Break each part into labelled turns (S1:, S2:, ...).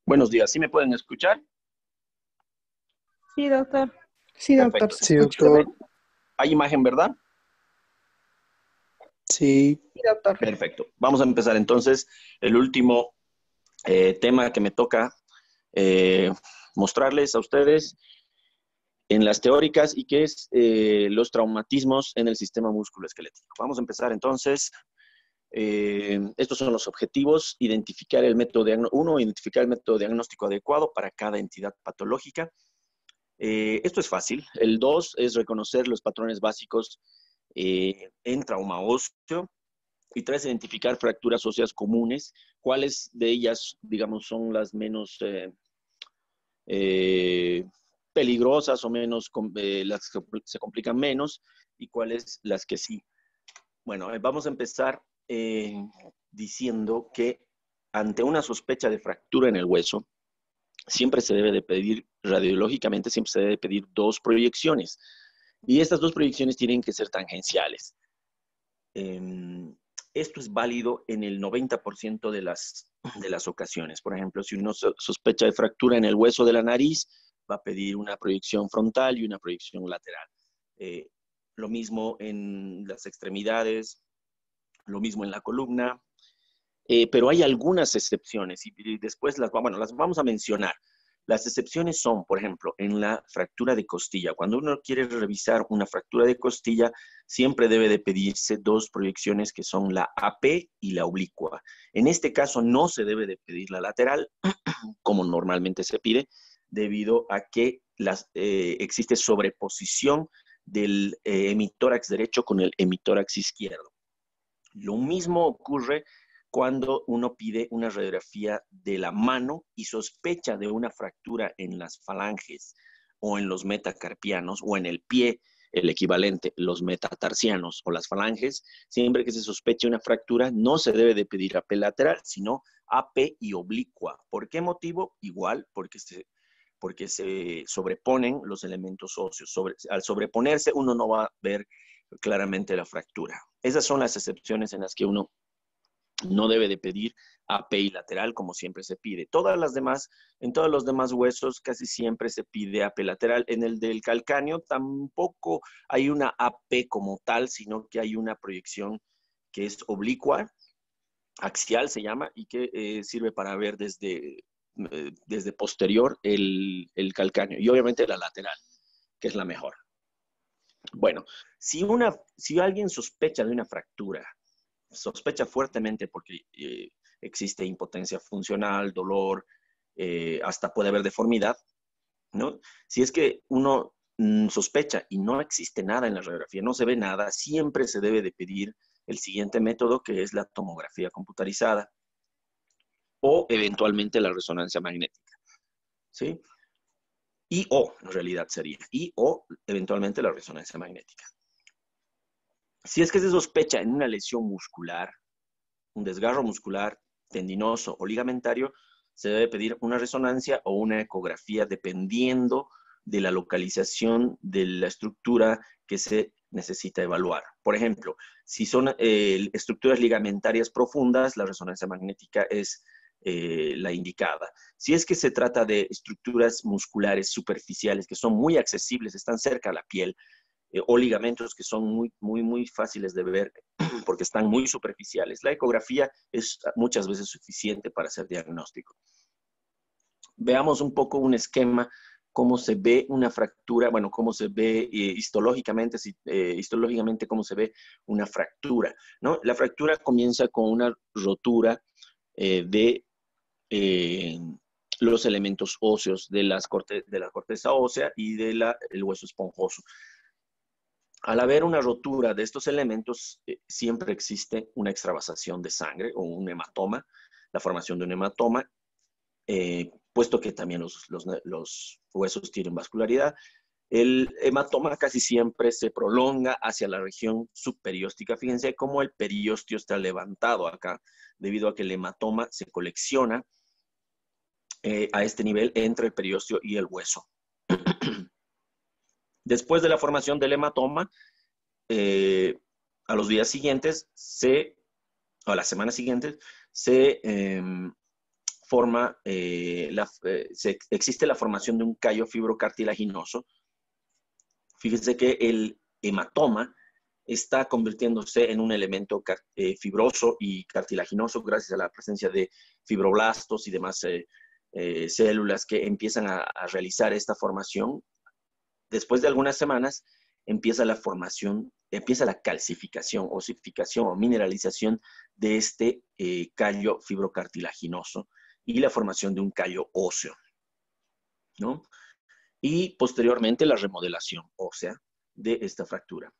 S1: Buenos días, ¿sí me pueden escuchar?
S2: Sí, doctor.
S3: Sí, doctor,
S1: Perfecto.
S3: se
S4: Sí,
S3: escucha.
S1: ¿Se ve?
S4: doctor.
S1: ¿Hay imagen, verdad?
S4: Sí,
S3: Sí, doctor.
S1: Perfecto. Vamos a empezar entonces el último tema que me toca eh, mostrarles a ustedes en las teóricas y que es los traumatismos en el sistema musculoesquelético. Vamos a empezar entonces. Estos son los objetivos. Identificar el método identificar el método diagnóstico adecuado para cada entidad patológica. Esto es fácil. El 2 es reconocer los patrones básicos en trauma óseo. Y 3, identificar fracturas óseas comunes. ¿Cuáles de ellas, digamos, son las menos eh, peligrosas o menos, las que se complican menos? ¿Y cuáles las que sí? Bueno, vamos a empezar diciendo que ante una sospecha de fractura en el hueso, siempre se debe de pedir, radiológicamente, siempre se debe de pedir 2 proyecciones. Y estas 2 proyecciones tienen que ser tangenciales. Esto es válido en el 90% de las ocasiones. Por ejemplo, si uno sospecha de fractura en el hueso de la nariz, va a pedir una proyección frontal y una proyección lateral. Lo mismo en las extremidades, lo mismo en la columna, pero hay algunas excepciones y después las vamos a mencionar. Las excepciones son, por ejemplo, en la fractura de costilla. Cuando uno quiere revisar una fractura de costilla, siempre debe de pedirse 2 proyecciones que son la AP y la oblicua. En este caso no se debe de pedir la lateral, como normalmente se pide, debido a que existe sobreposición del hemitórax derecho con el hemitórax izquierdo. Lo mismo ocurre cuando uno pide una radiografía de la mano y sospecha de una fractura en las falanges o en los metacarpianos o en el pie, el equivalente, los metatarsianos o las falanges. Siempre que se sospeche una fractura, no se debe de pedir AP lateral, sino AP y oblicua. ¿Por qué motivo? Igual, porque se sobreponen los elementos óseos. Al sobreponerse, uno no va a ver claramente la fractura. Esas son las excepciones en las que uno no debe de pedir AP y lateral como siempre se pide. En todos los demás huesos casi siempre se pide AP lateral. En el del calcáneo tampoco hay una AP como tal, sino que hay una proyección que es oblicua, axial se llama, y que sirve para ver desde posterior el calcáneo. Y obviamente la lateral, que es la mejor. Bueno, si alguien sospecha de una fractura, sospecha fuertemente porque existe impotencia funcional, dolor, hasta puede haber deformidad, ¿no? Si es que uno sospecha y no existe nada en la radiografía, no se ve nada, siempre se debe de pedir el siguiente método, que es la tomografía computarizada o eventualmente la resonancia magnética, ¿sí? En realidad sería, o eventualmente la resonancia magnética. Si es que se sospecha en una lesión muscular, un desgarro muscular, tendinoso o ligamentario, se debe pedir una resonancia o una ecografía dependiendo de la localización de la estructura que se necesita evaluar. Por ejemplo, si son estructuras ligamentarias profundas, la resonancia magnética es la indicada. Si es que se trata de estructuras musculares superficiales que son muy accesibles, están cerca de la piel, o ligamentos que son muy fáciles de ver porque están muy superficiales, la ecografía es muchas veces suficiente para hacer diagnóstico. Veamos un poco un esquema, cómo se ve una fractura, bueno, cómo se ve histológicamente, cómo se ve una fractura, ¿no? La fractura comienza con una rotura de los elementos óseos de la corteza ósea y del hueso esponjoso. Al haber una rotura de estos elementos, siempre existe una extravasación de sangre o un hematoma, la formación de un hematoma, puesto que también los huesos tienen vascularidad. El hematoma casi siempre se prolonga hacia la región subperióstica. Fíjense cómo el periósteo está levantado acá, debido a que el hematoma se colecciona a este nivel entre el periósteo y el hueso. Después de la formación del hematoma, a los días siguientes, o a las semanas siguientes, se existe la formación de un callo fibrocartilaginoso. Fíjense que el hematoma está convirtiéndose en un elemento fibroso y cartilaginoso gracias a la presencia de fibroblastos y demás células que empiezan a realizar esta formación. Después de algunas semanas empieza la calcificación, osificación o mineralización de este callo fibrocartilaginoso y la formación de un callo óseo, ¿no? Y posteriormente la remodelación ósea de esta fractura.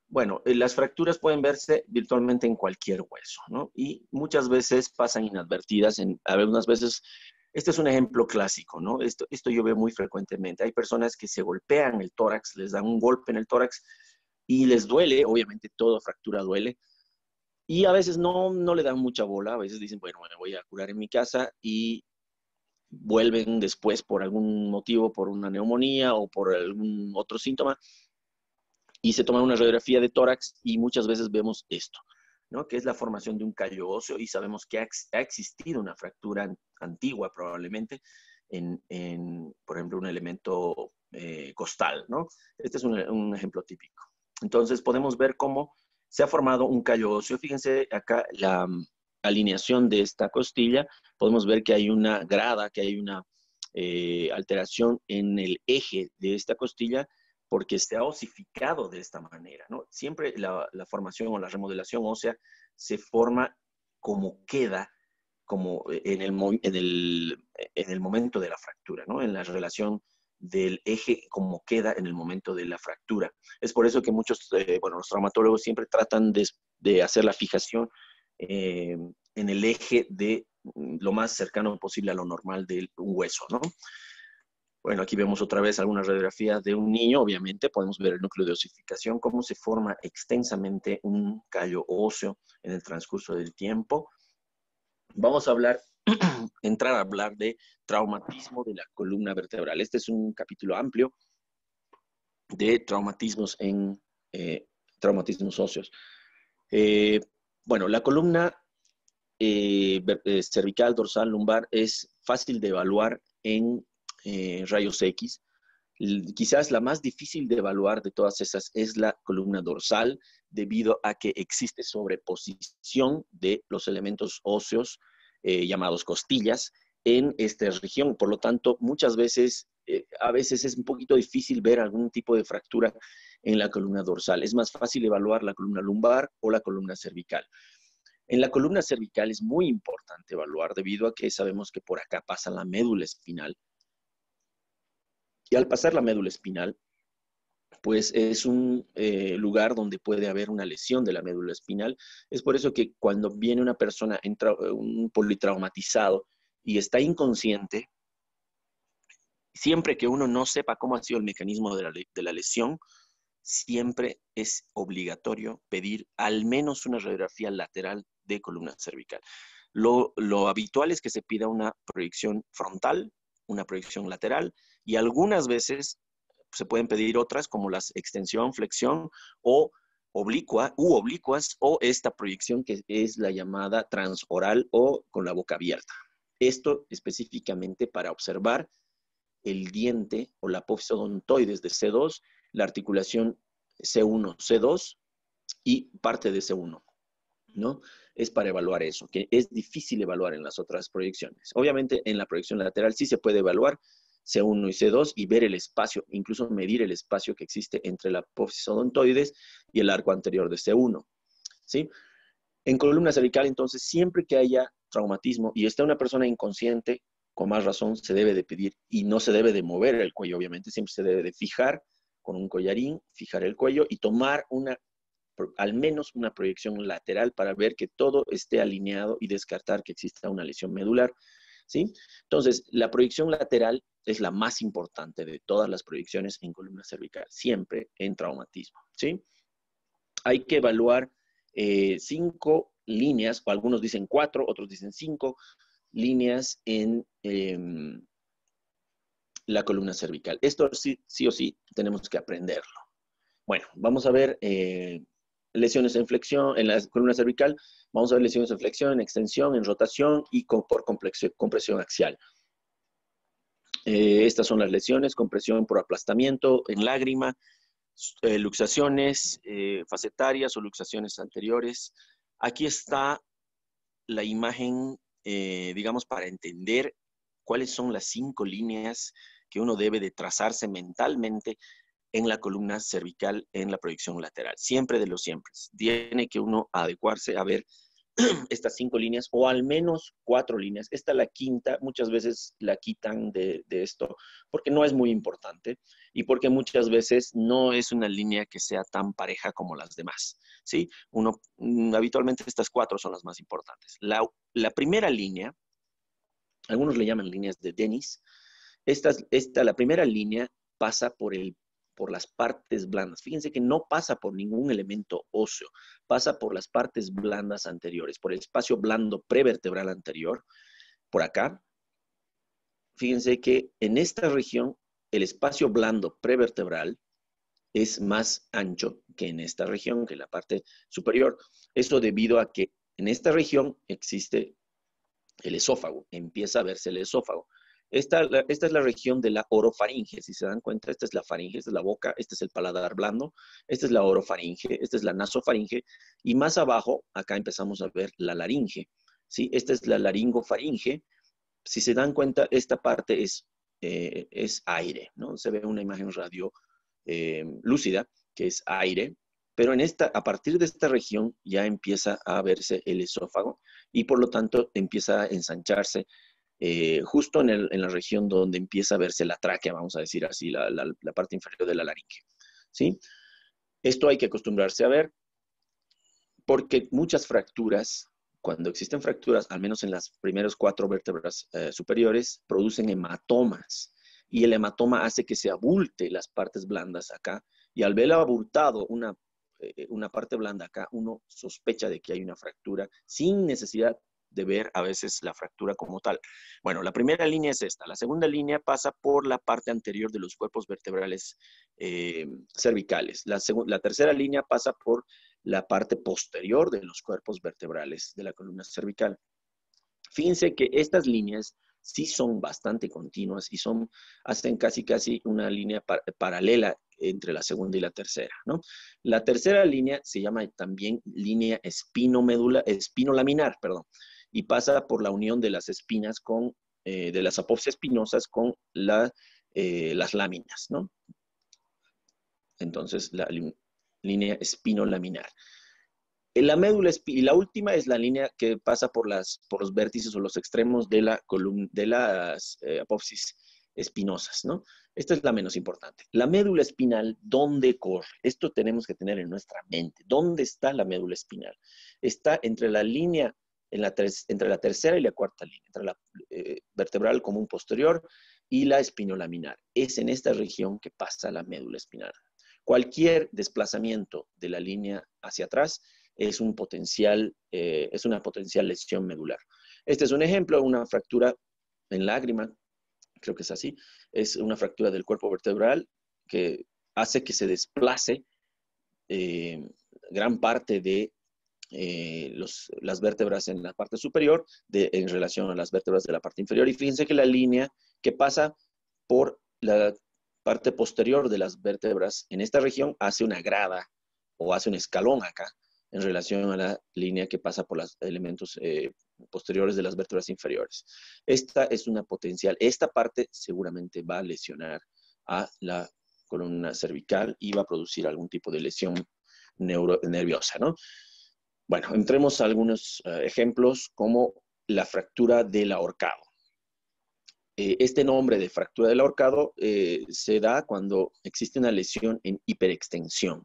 S1: Bueno, las fracturas pueden verse virtualmente en cualquier hueso, ¿no? Y muchas veces pasan inadvertidas. Algunas veces, este es un ejemplo clásico, ¿no? Esto yo veo muy frecuentemente. Hay personas que se golpean el tórax, les dan un golpe en el tórax y les duele, obviamente toda fractura duele, y a veces no le dan mucha bola, a veces dicen, bueno, me voy a curar en mi casa y vuelven después por algún motivo, por una neumonía o por algún otro síntoma, y se toma una radiografía de tórax y muchas veces vemos esto, ¿no? Que es la formación de un callo óseo y sabemos que ha existido una fractura antigua probablemente por ejemplo, un elemento costal, ¿no? Este es un ejemplo típico. Entonces podemos ver cómo se ha formado un callo óseo. Fíjense acá la alineación de esta costilla. Podemos ver que hay una grada, que hay una alteración en el eje de esta costilla, porque se ha osificado de esta manera, ¿no? Siempre la formación o la remodelación ósea se forma como queda, como en el momento de la fractura, ¿no? En la relación del eje como queda en el momento de la fractura. Es por eso que muchos, los traumatólogos siempre tratan de hacer la fijación en el eje de lo más cercano posible a lo normal de un hueso, ¿no? Bueno, aquí vemos otra vez algunas radiografías de un niño, obviamente, podemos ver el núcleo de osificación, cómo se forma extensamente un callo óseo en el transcurso del tiempo. Vamos a entrar a hablar de traumatismo de la columna vertebral. Este es un capítulo amplio de traumatismos traumatismos óseos. La columna cervical, dorsal, lumbar es fácil de evaluar en rayos X. Quizás la más difícil de evaluar de todas esas es la columna dorsal, debido a que existe sobreposición de los elementos óseos llamados costillas en esta región. Por lo tanto, muchas veces, a veces es un poquito difícil ver algún tipo de fractura en la columna dorsal. Es más fácil evaluar la columna lumbar o la columna cervical. En la columna cervical es muy importante evaluar, debido a que sabemos que por acá pasa la médula espinal. Y al pasar la médula espinal, pues es un lugar donde puede haber una lesión de la médula espinal. Es por eso que cuando viene una persona, un politraumatizado y está inconsciente, siempre que uno no sepa cómo ha sido el mecanismo de la lesión, siempre es obligatorio pedir al menos una radiografía lateral de columna cervical. Lo habitual es que se pida una proyección frontal, una proyección lateral, y algunas veces se pueden pedir otras como la extensión, flexión o oblicuas, o esta proyección que es la llamada transoral o con la boca abierta. Esto específicamente para observar el diente o la apófisis odontoides de C2, la articulación C1, C2 y parte de C1, ¿no? Es para evaluar eso, que es difícil evaluar en las otras proyecciones. Obviamente en la proyección lateral sí se puede evaluar C1 y C2 y ver el espacio, incluso medir el espacio que existe entre la apófisis odontoides y el arco anterior de C1, ¿sí? En columna cervical, entonces, siempre que haya traumatismo y está una persona inconsciente, con más razón se debe de pedir, y no se debe de mover el cuello, obviamente, siempre se debe de fijar con un collarín, fijar el cuello y tomar al menos una proyección lateral para ver que todo esté alineado y descartar que exista una lesión medular, ¿sí? Entonces, la proyección lateral es la más importante de todas las proyecciones en columna cervical, siempre en traumatismo, ¿sí? Hay que evaluar 5 líneas, o algunos dicen 4, otros dicen 5 líneas en la columna cervical. Esto sí o sí tenemos que aprenderlo. Bueno, vamos a ver lesiones en flexión, en la columna cervical, vamos a ver lesiones en flexión, en extensión, en rotación y por compresión axial. Estas son las lesiones, compresión por aplastamiento en lágrima, luxaciones facetarias o luxaciones anteriores. Aquí está la imagen, digamos, para entender cuáles son las 5 líneas que uno debe de trazarse mentalmente en la columna cervical en la proyección lateral. Siempre de los siempre. Tiene que uno adecuarse a ver estas 5 líneas o al menos 4 líneas. Esta la quinta, muchas veces la quitan de esto porque no es muy importante y porque muchas veces no es una línea que sea tan pareja como las demás. ¿Sí? Habitualmente estas 4 son las más importantes. La primera línea, algunos le llaman líneas de Dennis. La primera línea pasa por las partes blandas. Fíjense que no pasa por ningún elemento óseo, pasa por las partes blandas anteriores, por el espacio blando prevertebral anterior, por acá. Fíjense que en esta región el espacio blando prevertebral es más ancho que en esta región, que en la parte superior. Esto debido a que en esta región existe el esófago, empieza a verse el esófago. Esta es la región de la orofaringe, si se dan cuenta, esta es la faringe, esta es la boca, este es el paladar blando, esta es la orofaringe, esta es la nasofaringe, y más abajo, acá empezamos a ver la laringe, ¿sí? Esta es la laringofaringe. Si se dan cuenta, esta parte es aire, ¿no? Se ve una imagen radio lúcida, que es aire, pero a partir de esta región ya empieza a verse el esófago y por lo tanto empieza a ensancharse justo en la región donde empieza a verse la tráquea, vamos a decir así, la parte inferior de la laringe, ¿sí? Esto hay que acostumbrarse a ver porque muchas fracturas, cuando existen fracturas, al menos en las primeras 4 vértebras superiores, producen hematomas y el hematoma hace que se abulte las partes blandas acá y al ver abultado una parte blanda acá, uno sospecha de que hay una fractura sin necesidad de ver a veces la fractura como tal. Bueno, la primera línea es esta. La segunda línea pasa por la parte anterior de los cuerpos vertebrales cervicales. La tercera línea pasa por la parte posterior de los cuerpos vertebrales de la columna cervical. Fíjense que estas líneas sí son bastante continuas y hacen casi una línea paralela entre la segunda y la tercera, ¿no? La tercera línea se llama también línea espinolaminar, perdón, y pasa por la unión de las espinas de las apófisis espinosas con las láminas, ¿no? Entonces, la línea espinolaminar. La médula y la última es la línea que pasa por los vértices o los extremos de las apófisis espinosas, ¿no? Esta es la menos importante. La médula espinal, ¿dónde corre? Esto tenemos que tener en nuestra mente. ¿Dónde está la médula espinal? Está entre la línea, entre la tercera y la cuarta línea, entre la vertebral común posterior y la espinolaminar. Es en esta región que pasa la médula espinal. Cualquier desplazamiento de la línea hacia atrás es una potencial lesión medular. Este es un ejemplo, una fractura en lágrima, creo que es así, es una fractura del cuerpo vertebral que hace que se desplace gran parte de las vértebras en la parte superior en relación a las vértebras de la parte inferior. Y fíjense que la línea que pasa por la parte posterior de las vértebras en esta región hace una grada o hace un escalón acá en relación a la línea que pasa por los elementos posteriores de las vértebras inferiores. Esta parte seguramente va a lesionar a la columna cervical y va a producir algún tipo de lesión nerviosa, ¿no? Bueno, entremos a algunos ejemplos como la fractura del ahorcado. Este nombre de fractura del ahorcado se da cuando existe una lesión en hiperextensión.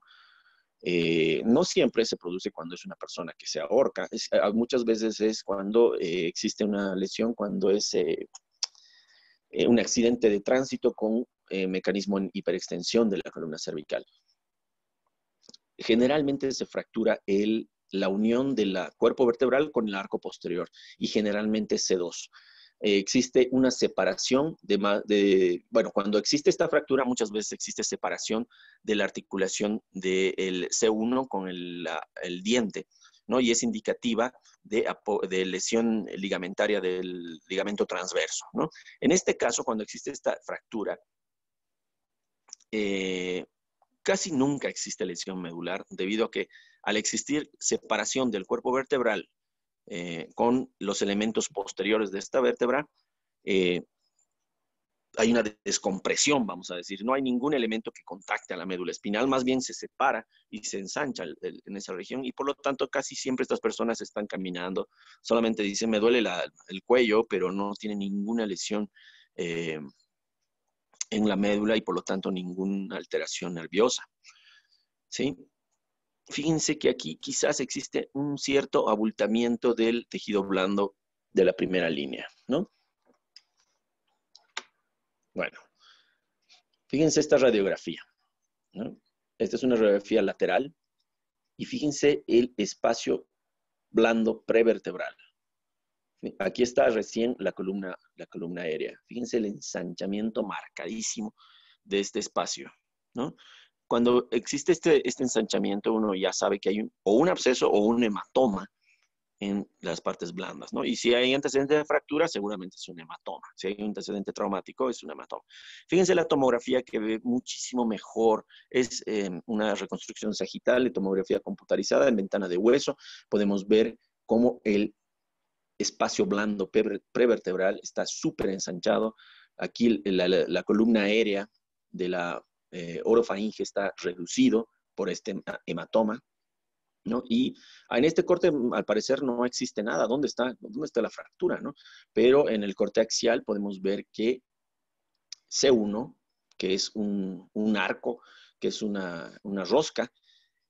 S1: No siempre se produce cuando es una persona que se ahorca, muchas veces es cuando existe una lesión, cuando es un accidente de tránsito con mecanismo en hiperextensión de la columna cervical. Generalmente se fractura la unión del cuerpo vertebral con el arco posterior y generalmente C2. existe una separación bueno, cuando existe esta fractura, muchas veces existe separación de la articulación del C1 con el diente, ¿no? Y es indicativa de lesión ligamentaria del ligamento transverso, ¿no? En este caso, cuando existe esta fractura, casi nunca existe lesión medular, debido a que al existir separación del cuerpo vertebral con los elementos posteriores de esta vértebra, hay una descompresión, vamos a decir. No hay ningún elemento que contacte a la médula espinal, más bien se separa y se ensancha en esa región, y por lo tanto casi siempre estas personas están caminando, solamente dicen, me duele el cuello, pero no tienen ninguna lesión en la médula y por lo tanto ninguna alteración nerviosa, ¿sí? Fíjense que aquí quizás existe un cierto abultamiento del tejido blando de la primera línea, ¿no? Bueno, fíjense esta radiografía, ¿no? Esta es una radiografía lateral y fíjense el espacio blando prevertebral. Aquí está recién la columna aérea. Fíjense el ensanchamiento marcadísimo de este espacio, ¿no? Cuando existe este ensanchamiento, uno ya sabe que hay o un absceso o un hematoma en las partes blandas, ¿no? Y si hay antecedente de fractura, seguramente es un hematoma. Si hay un antecedente traumático, es un hematoma. Fíjense la tomografía, que ve muchísimo mejor. Es una reconstrucción sagital de tomografía computarizada en ventana de hueso. Podemos ver cómo el espacio blando prevertebral está súper ensanchado. Aquí la columna aérea de la orofaringe está reducido por este hematoma, ¿no? Y en este corte, al parecer, no existe nada. ¿Dónde está la fractura, no? Pero en el corte axial podemos ver que C1, que es un arco, que es una rosca,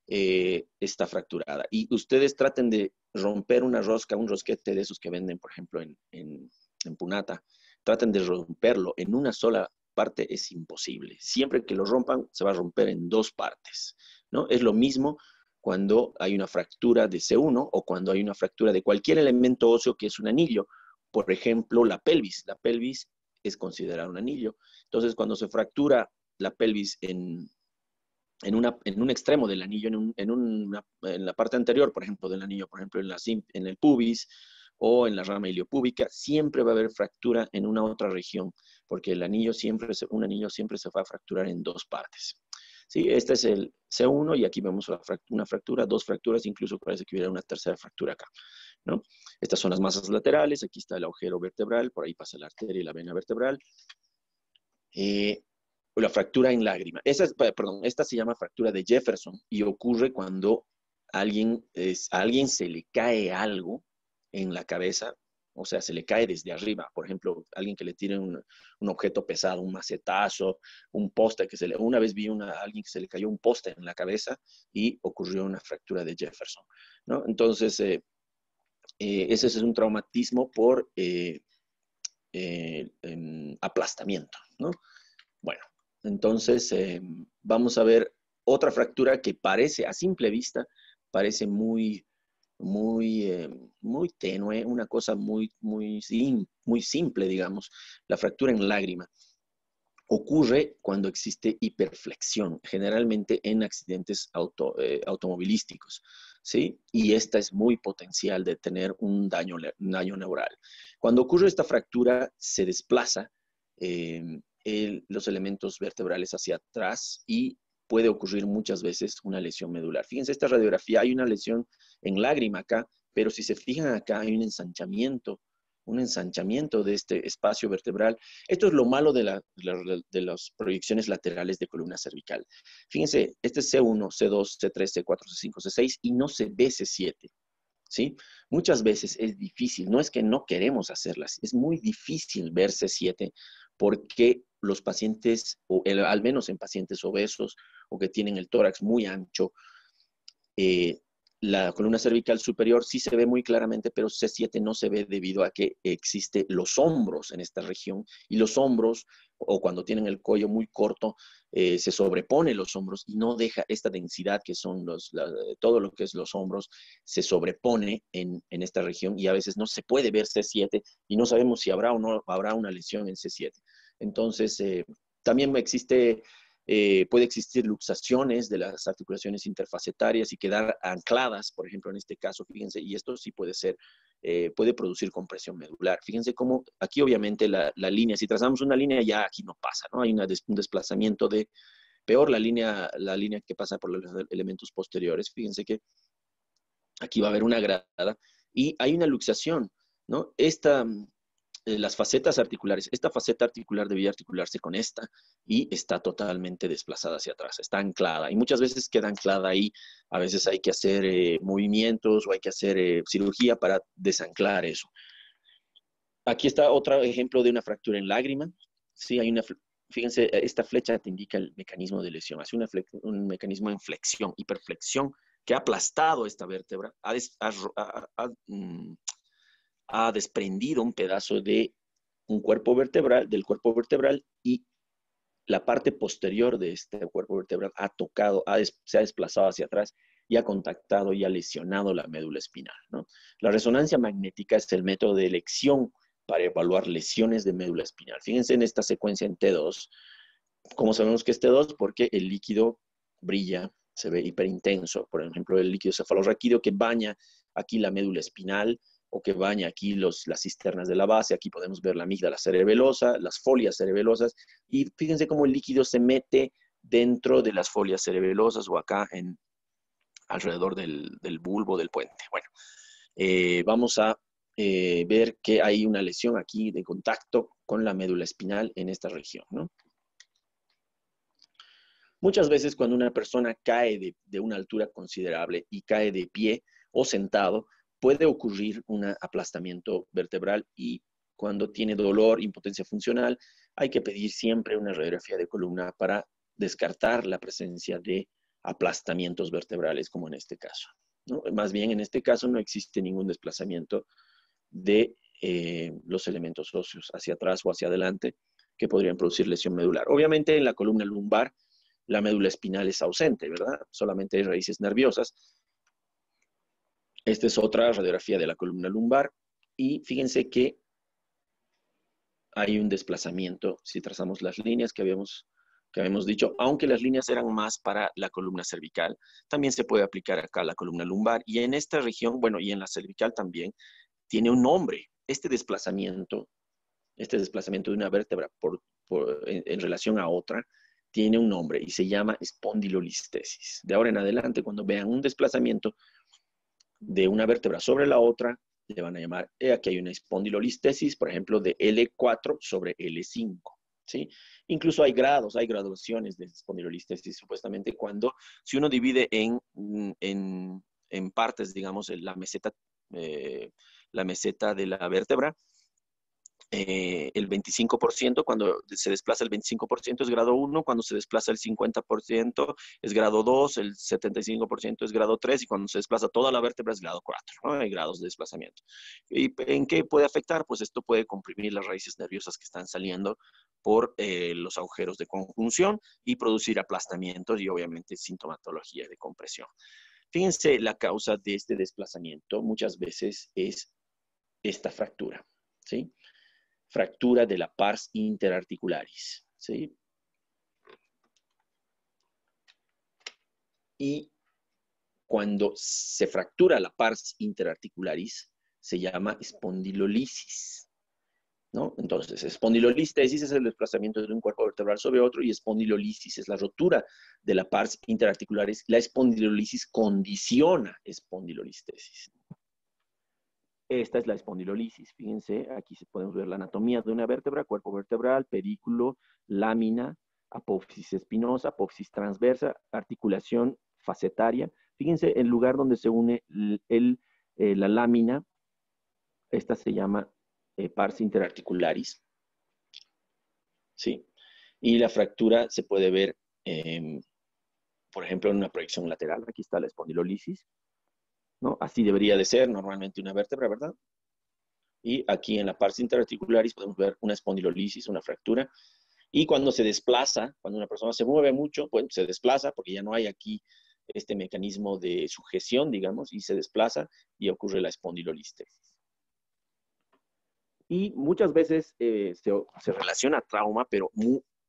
S1: está fracturada. Y ustedes traten de romper una rosca, un rosquete de esos que venden, por ejemplo, en Punata. Traten de romperlo en una sola parte, es imposible. Siempre que lo rompan, se va a romper en dos partes, ¿no? Es lo mismo cuando hay una fractura de C1 o cuando hay una fractura de cualquier elemento óseo que es un anillo. Por ejemplo, la pelvis. La pelvis es considerada un anillo. Entonces, cuando se fractura la pelvis en un extremo del anillo, en la parte anterior, por ejemplo, del anillo, por ejemplo, en el pubis o en la rama iliopúbica, siempre va a haber fractura en una otra región, porque un anillo siempre se va a fracturar en dos partes. ¿Sí? Este es el C1 y aquí vemos una fractura, dos fracturas, incluso parece que hubiera una tercera fractura acá, ¿no? Estas son las masas laterales, aquí está el agujero vertebral, por ahí pasa la arteria y la vena vertebral. La fractura en lágrima. Esta se llama fractura de Jefferson y ocurre cuando a alguien se le cae algo en la cabeza, o sea, se le cae desde arriba. Por ejemplo, alguien que le tire un objeto pesado, un macetazo, un poste una vez vi a alguien que se le cayó un poste en la cabeza y ocurrió una fractura de Jefferson, ¿no? Entonces, ese es un traumatismo por aplastamiento, ¿no? Bueno, entonces vamos a ver otra fractura que parece, a simple vista, parece muy, muy, muy tenue, una cosa muy simple, digamos, la fractura en lágrima. Ocurre cuando existe hiperflexión, generalmente en accidentes automovilísticos, ¿sí? Y esta es muy potencial de tener un daño neural. Cuando ocurre esta fractura, se desplaza los elementos vertebrales hacia atrás y puede ocurrir muchas veces una lesión medular. Fíjense esta radiografía, hay una lesión en lágrima acá, pero si se fijan acá hay un ensanchamiento de este espacio vertebral. Esto es lo malo de las proyecciones laterales de columna cervical. Fíjense, este es C1, C2, C3, C4, C5, C6 y no se ve C7. ¿Sí? Muchas veces es difícil, no es que no queremos hacerlas, es muy difícil ver C7 porque los pacientes, al menos en pacientes obesos o que tienen el tórax muy ancho, La columna cervical superior sí se ve muy claramente, pero C7 no se ve debido a que existen los hombros en esta región, y los hombros, o cuando tienen el cuello muy corto, se sobrepone los hombros y no deja esta densidad que son todo lo que es los hombros, se sobrepone en esta región, y a veces no se puede ver C7 y no sabemos si habrá o no habrá una lesión en C7. Entonces, también puede existir luxaciones de las articulaciones interfacetarias y quedar ancladas, por ejemplo, en este caso, fíjense, y esto sí puede producir compresión medular. Fíjense cómo aquí obviamente la línea, si trazamos una línea, ya aquí no pasa, ¿no? Hay un desplazamiento peor la línea que pasa por los elementos posteriores. Fíjense que aquí va a haber una grada y hay una luxación, ¿no? Las facetas articulares, esta faceta articular debía articularse con esta y está totalmente desplazada hacia atrás, está anclada y muchas veces queda anclada ahí. A veces hay que hacer movimientos o hay que hacer cirugía para desanclar eso. Aquí está otro ejemplo de una fractura en lágrima. Sí, fíjense, esta flecha te indica el mecanismo de lesión, hace un mecanismo en flexión, hiperflexión, que ha aplastado esta vértebra, ha desprendido un pedazo de del cuerpo vertebral, y la parte posterior de este cuerpo vertebral ha tocado, se ha desplazado hacia atrás y ha contactado y ha lesionado la médula espinal, ¿no? La resonancia magnética es el método de elección para evaluar lesiones de médula espinal. Fíjense en esta secuencia en T2. ¿Cómo sabemos que es T2? Porque el líquido brilla, se ve hiperintenso. Por ejemplo, el líquido cefalorraquídeo que baña aquí la médula espinal, o que baña aquí las cisternas de la base. Aquí podemos ver la amígdala cerebelosa, las folias cerebelosas, y fíjense cómo el líquido se mete dentro de las folias cerebelosas o acá alrededor del bulbo del puente. Bueno, vamos a ver que hay una lesión aquí de contacto con la médula espinal en esta región, ¿no? Muchas veces cuando una persona cae de una altura considerable y cae de pie o sentado, puede ocurrir un aplastamiento vertebral, y cuando tiene dolor, impotencia funcional, hay que pedir siempre una radiografía de columna para descartar la presencia de aplastamientos vertebrales, como en este caso, ¿no? Más bien, en este caso no existe ningún desplazamiento de los elementos óseos hacia atrás o hacia adelante que podrían producir lesión medular. Obviamente en la columna lumbar la médula espinal es ausente, ¿verdad? Solamente hay raíces nerviosas. Esta es otra radiografía de la columna lumbar y fíjense que hay un desplazamiento si trazamos las líneas que habíamos dicho, aunque las líneas eran más para la columna cervical, también se puede aplicar acá a la columna lumbar, y en esta región, bueno, y en la cervical también, tiene un nombre. Este desplazamiento de una vértebra en relación a otra, tiene un nombre y se llama espondilolistesis. De ahora en adelante, cuando vean un desplazamiento de una vértebra sobre la otra, le van a llamar, aquí hay una espondilolistesis, por ejemplo, de L4 sobre L5, ¿sí? Incluso hay graduaciones de espondilolistesis, supuestamente, si uno divide en partes, digamos, la meseta de la vértebra, el 25%, cuando se desplaza el 25% es grado 1, cuando se desplaza el 50% es grado 2, el 75% es grado 3, y cuando se desplaza toda la vértebra es grado 4, ¿no? Hay grados de desplazamiento. ¿Y en qué puede afectar? Pues esto puede comprimir las raíces nerviosas que están saliendo por los agujeros de conjunción y producir aplastamientos y obviamente sintomatología de compresión. Fíjense, la causa de este desplazamiento muchas veces es esta fractura, ¿sí? Fractura de la pars interarticularis, ¿sí? Y cuando se fractura la pars interarticularis, se llama espondilolisis, ¿no? Entonces, espondilolistesis es el desplazamiento de un cuerpo vertebral sobre otro, y espondilolisis es la rotura de la pars interarticularis. La espondilolisis condiciona espondilolistesis. Esta es la espondilolisis. Fíjense, aquí podemos ver la anatomía de una vértebra: cuerpo vertebral, pedículo, lámina, apófisis espinosa, apófisis transversa, articulación facetaria. Fíjense el lugar donde se une la lámina. Esta se llama pars interarticularis, ¿sí? Y la fractura se puede ver, por ejemplo, en una proyección lateral. Aquí está la espondilolisis. ¿no? Así debería de ser normalmente una vértebra, ¿verdad? Y aquí en la pars interarticularis podemos ver una espondilolisis, una fractura. Y cuando se desplaza, cuando una persona se mueve mucho, pues se desplaza porque ya no hay aquí este mecanismo de sujeción, digamos, y se desplaza y ocurre la espondilolistesis. Y muchas veces se relaciona a trauma, pero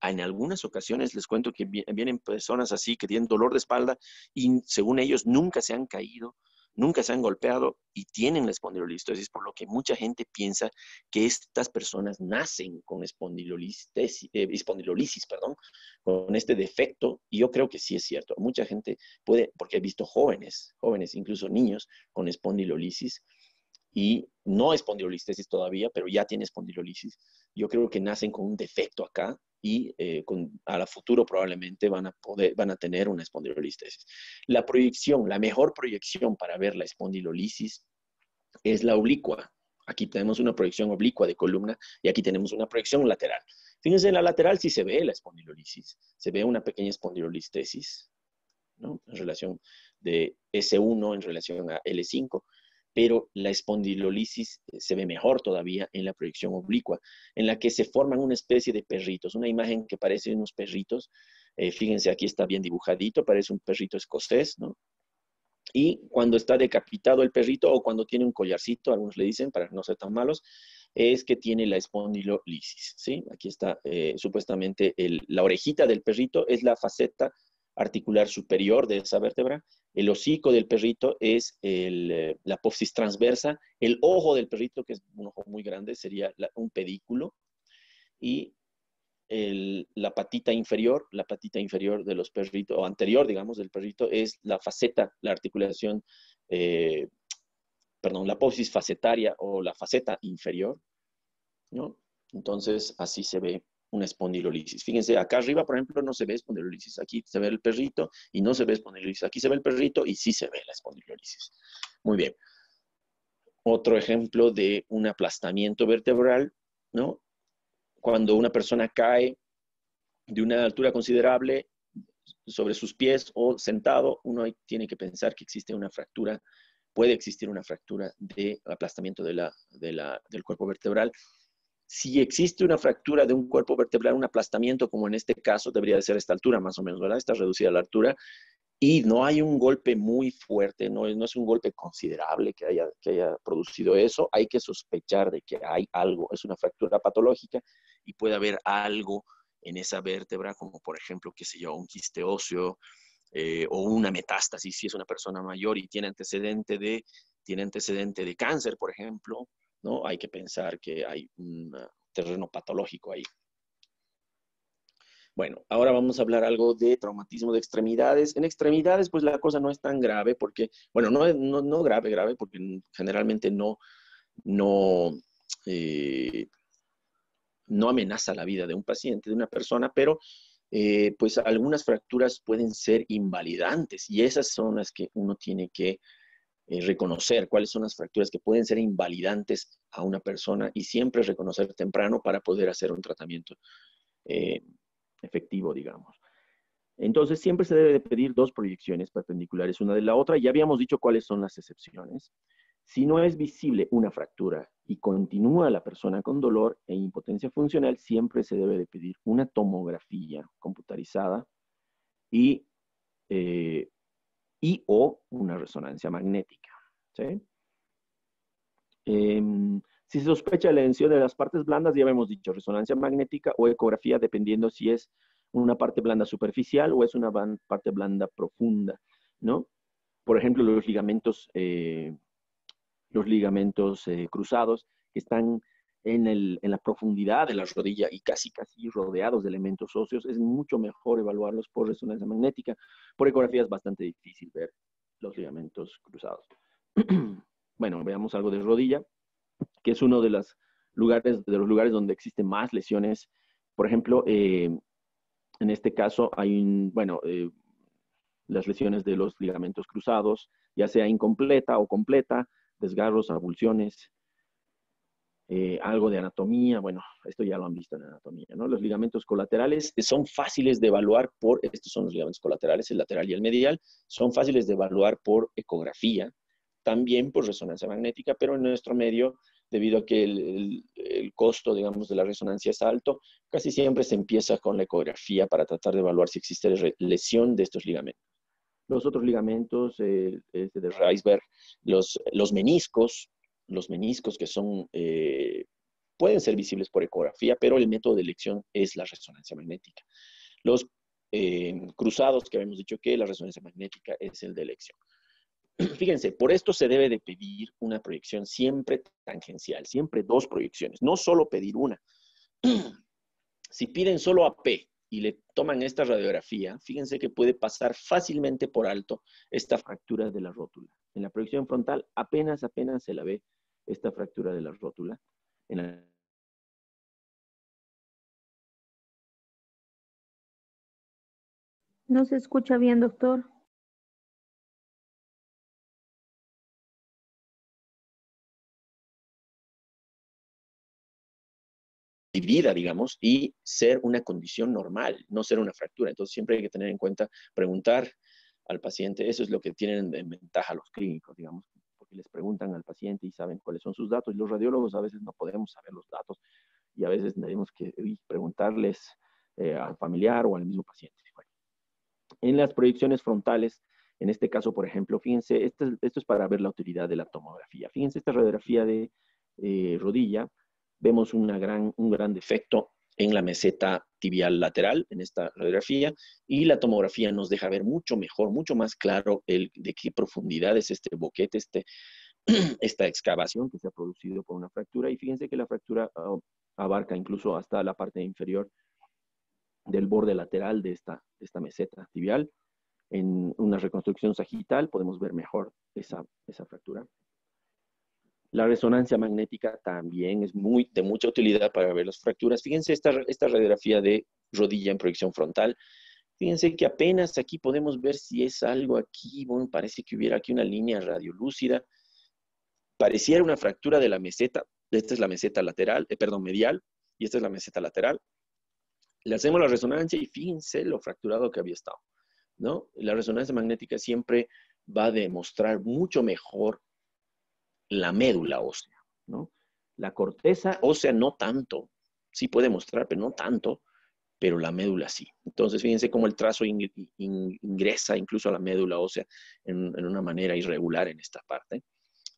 S1: en algunas ocasiones les cuento que vienen personas así que tienen dolor de espalda y según ellos nunca se han caído, nunca se han golpeado y tienen la espondilolistesis, por lo que mucha gente piensa que estas personas nacen con espondilolisis, perdón, con este defecto, y yo creo que sí es cierto. Mucha gente puede, porque he visto jóvenes, incluso niños con espondilolisis, y no espondilolistesis todavía, pero ya tiene espondilolisis. Yo creo que nacen con un defecto acá y a la futuro probablemente van a tener una espondilolistesis. La proyección, la mejor proyección para ver la espondilolisis es la oblicua. Aquí tenemos una proyección oblicua de columna y aquí tenemos una proyección lateral. Fíjense, en la lateral sí se ve la espondilolisis, se ve una pequeña espondilolistesis, ¿no? En relación de S1 en relación a L5, pero la espondilolisis se ve mejor todavía en la proyección oblicua, en la que se forman una especie de perritos, una imagen que parece unos perritos. Fíjense, aquí está bien dibujadito, parece un perrito escocés, ¿no? Y cuando está decapitado el perrito o cuando tiene un collarcito, algunos le dicen, para no ser tan malos, es que tiene la espondilolisis, ¿sí? Aquí está supuestamente la orejita del perrito es la faceta articular superior de esa vértebra, el hocico del perrito es la apófisis transversa, el ojo del perrito, que es un ojo muy grande, sería un pedículo, y la patita inferior de los perritos, o anterior, digamos, del perrito, es la faceta, la articulación, la apófisis facetaria o la faceta inferior, ¿no? Entonces, así se ve una espondilolisis. Fíjense, acá arriba, por ejemplo, no se ve espondilolisis. Aquí se ve el perrito y no se ve espondilolisis. Aquí se ve el perrito y sí se ve la espondilolisis. Muy bien. Otro ejemplo de un aplastamiento vertebral, ¿no? Cuando una persona cae de una altura considerable sobre sus pies o sentado, uno tiene que pensar que existe una fractura, puede existir una fractura de aplastamiento del cuerpo vertebral. Si existe una fractura de un cuerpo vertebral, un aplastamiento, como en este caso, debería de ser esta altura más o menos, ¿verdad? Está reducida la altura y no hay un golpe muy fuerte, no es un golpe considerable que haya producido eso. Hay que sospechar de que hay algo, es una fractura patológica y puede haber algo en esa vértebra, como por ejemplo, qué sé yo, un quiste óseo o una metástasis, si es una persona mayor y tiene antecedente de cáncer, por ejemplo, ¿no? Hay que pensar que hay un terreno patológico ahí. Bueno, ahora vamos a hablar algo de traumatismo de extremidades. En extremidades, pues la cosa no es tan grave porque, bueno, no grave, porque generalmente eh, no amenaza la vida de un paciente, de una persona, pero pues algunas fracturas pueden ser invalidantes y esas son las que uno tiene que reconocer cuáles son las fracturas que pueden ser invalidantes a una persona y siempre reconocer temprano para poder hacer un tratamiento efectivo, digamos. Entonces, siempre se debe de pedir dos proyecciones perpendiculares una de la otra. Ya habíamos dicho cuáles son las excepciones. Si no es visible una fractura y continúa la persona con dolor e impotencia funcional, siempre se debe de pedir una tomografía computarizada y o una resonancia magnética, ¿sí? Si se sospecha la lesión de las partes blandas, ya habíamos dicho resonancia magnética o ecografía, dependiendo si es una parte blanda superficial o es una parte blanda profunda, ¿no? Por ejemplo, los ligamentos cruzados que están en la profundidad de la rodilla y casi rodeados de elementos óseos, es mucho mejor evaluarlos por resonancia magnética. Por ecografía es bastante difícil ver los ligamentos cruzados. Bueno, veamos algo de rodilla, que es uno de los lugares donde existen más lesiones. Por ejemplo, en este caso hay las lesiones de los ligamentos cruzados, ya sea incompleta o completa, desgarros, avulsiones, algo de anatomía, bueno, esto ya lo han visto en anatomía, ¿no? Los ligamentos colaterales son fáciles de evaluar estos son los ligamentos colaterales, el lateral y el medial, son fáciles de evaluar por ecografía, también por resonancia magnética, pero en nuestro medio, debido a que el costo, digamos, de la resonancia es alto, casi siempre se empieza con la ecografía para tratar de evaluar si existe lesión de estos ligamentos. Los otros ligamentos de Reisberg, los meniscos que son, pueden ser visibles por ecografía, pero el método de elección es la resonancia magnética. Los cruzados, que habíamos dicho que la resonancia magnética es el de elección. Fíjense, por esto se debe de pedir una proyección siempre tangencial, siempre dos proyecciones, no solo pedir una. Si piden solo AP y le toman esta radiografía, fíjense que puede pasar fácilmente por alto esta fractura de la rótula. En la proyección frontal apenas se la ve esta fractura de la rótula.
S2: No se escucha bien, doctor.
S1: Vida, digamos, y ser una condición normal, no ser una fractura. Entonces siempre hay que tener en cuenta, preguntar al paciente, eso es lo que tienen en ventaja los clínicos, digamos, porque les preguntan al paciente y saben cuáles son sus datos, y los radiólogos a veces no podemos saber los datos, y a veces tenemos que preguntarles al familiar o al mismo paciente. Bueno, en las proyecciones frontales, en este caso, por ejemplo, fíjense, esto es para ver la utilidad de la tomografía. Fíjense esta radiografía de rodilla, vemos un gran defecto en la meseta tibial lateral, en esta radiografía, y la tomografía nos deja ver mucho mejor, mucho más claro de qué profundidad es este boquete, esta excavación que se ha producido por una fractura, y fíjense que la fractura abarca incluso hasta la parte inferior del borde lateral de esta meseta tibial. En una reconstrucción sagital podemos ver mejor esa fractura. La resonancia magnética también es de mucha utilidad para ver las fracturas. Fíjense esta radiografía de rodilla en proyección frontal. Fíjense que apenas aquí podemos ver si es algo aquí. Bueno, parece que hubiera aquí una línea radiolúcida. Pareciera una fractura de la meseta. Esta es la meseta lateral, medial, y esta es la meseta lateral. Le hacemos la resonancia y fíjense lo fracturado que había estado, ¿no? La resonancia magnética siempre va a demostrar mucho mejor la médula ósea, ¿no? La corteza ósea no tanto, sí puede mostrar, pero no tanto, pero la médula sí. Entonces, fíjense cómo el trazo ingresa incluso a la médula ósea en una manera irregular en esta parte.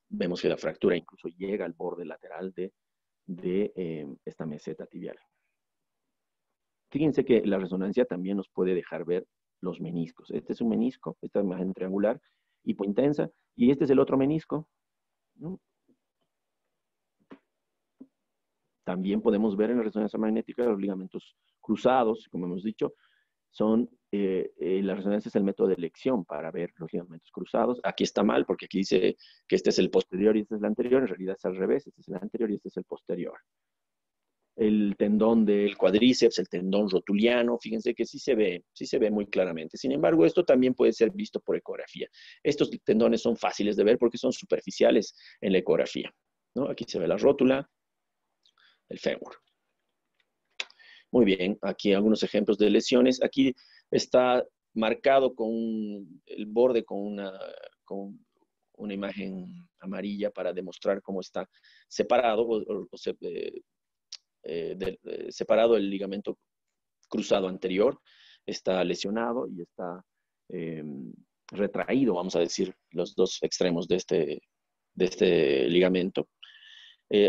S1: Vemos que la fractura incluso llega al borde lateral de esta meseta tibial. Fíjense que la resonancia también nos puede dejar ver los meniscos. Este es un menisco, esta imagen triangular, hipointensa, y este es el otro menisco, ¿no? También podemos ver en la resonancia magnética los ligamentos cruzados, como hemos dicho, la resonancia es el método de elección para ver los ligamentos cruzados. Aquí está mal porque aquí dice que este es el posterior y este es el anterior, en realidad es al revés, este es el anterior y este es el posterior. El tendón del cuádriceps, el tendón rotuliano, fíjense que sí se ve muy claramente. Sin embargo, esto también puede ser visto por ecografía. Estos tendones son fáciles de ver porque son superficiales en la ecografía, ¿no? Aquí se ve la rótula, el fémur. Muy bien, aquí algunos ejemplos de lesiones. Aquí está marcado con el borde con una imagen amarilla para demostrar cómo está separado separado el ligamento cruzado anterior, está lesionado y está retraído, vamos a decir, los dos extremos de este ligamento.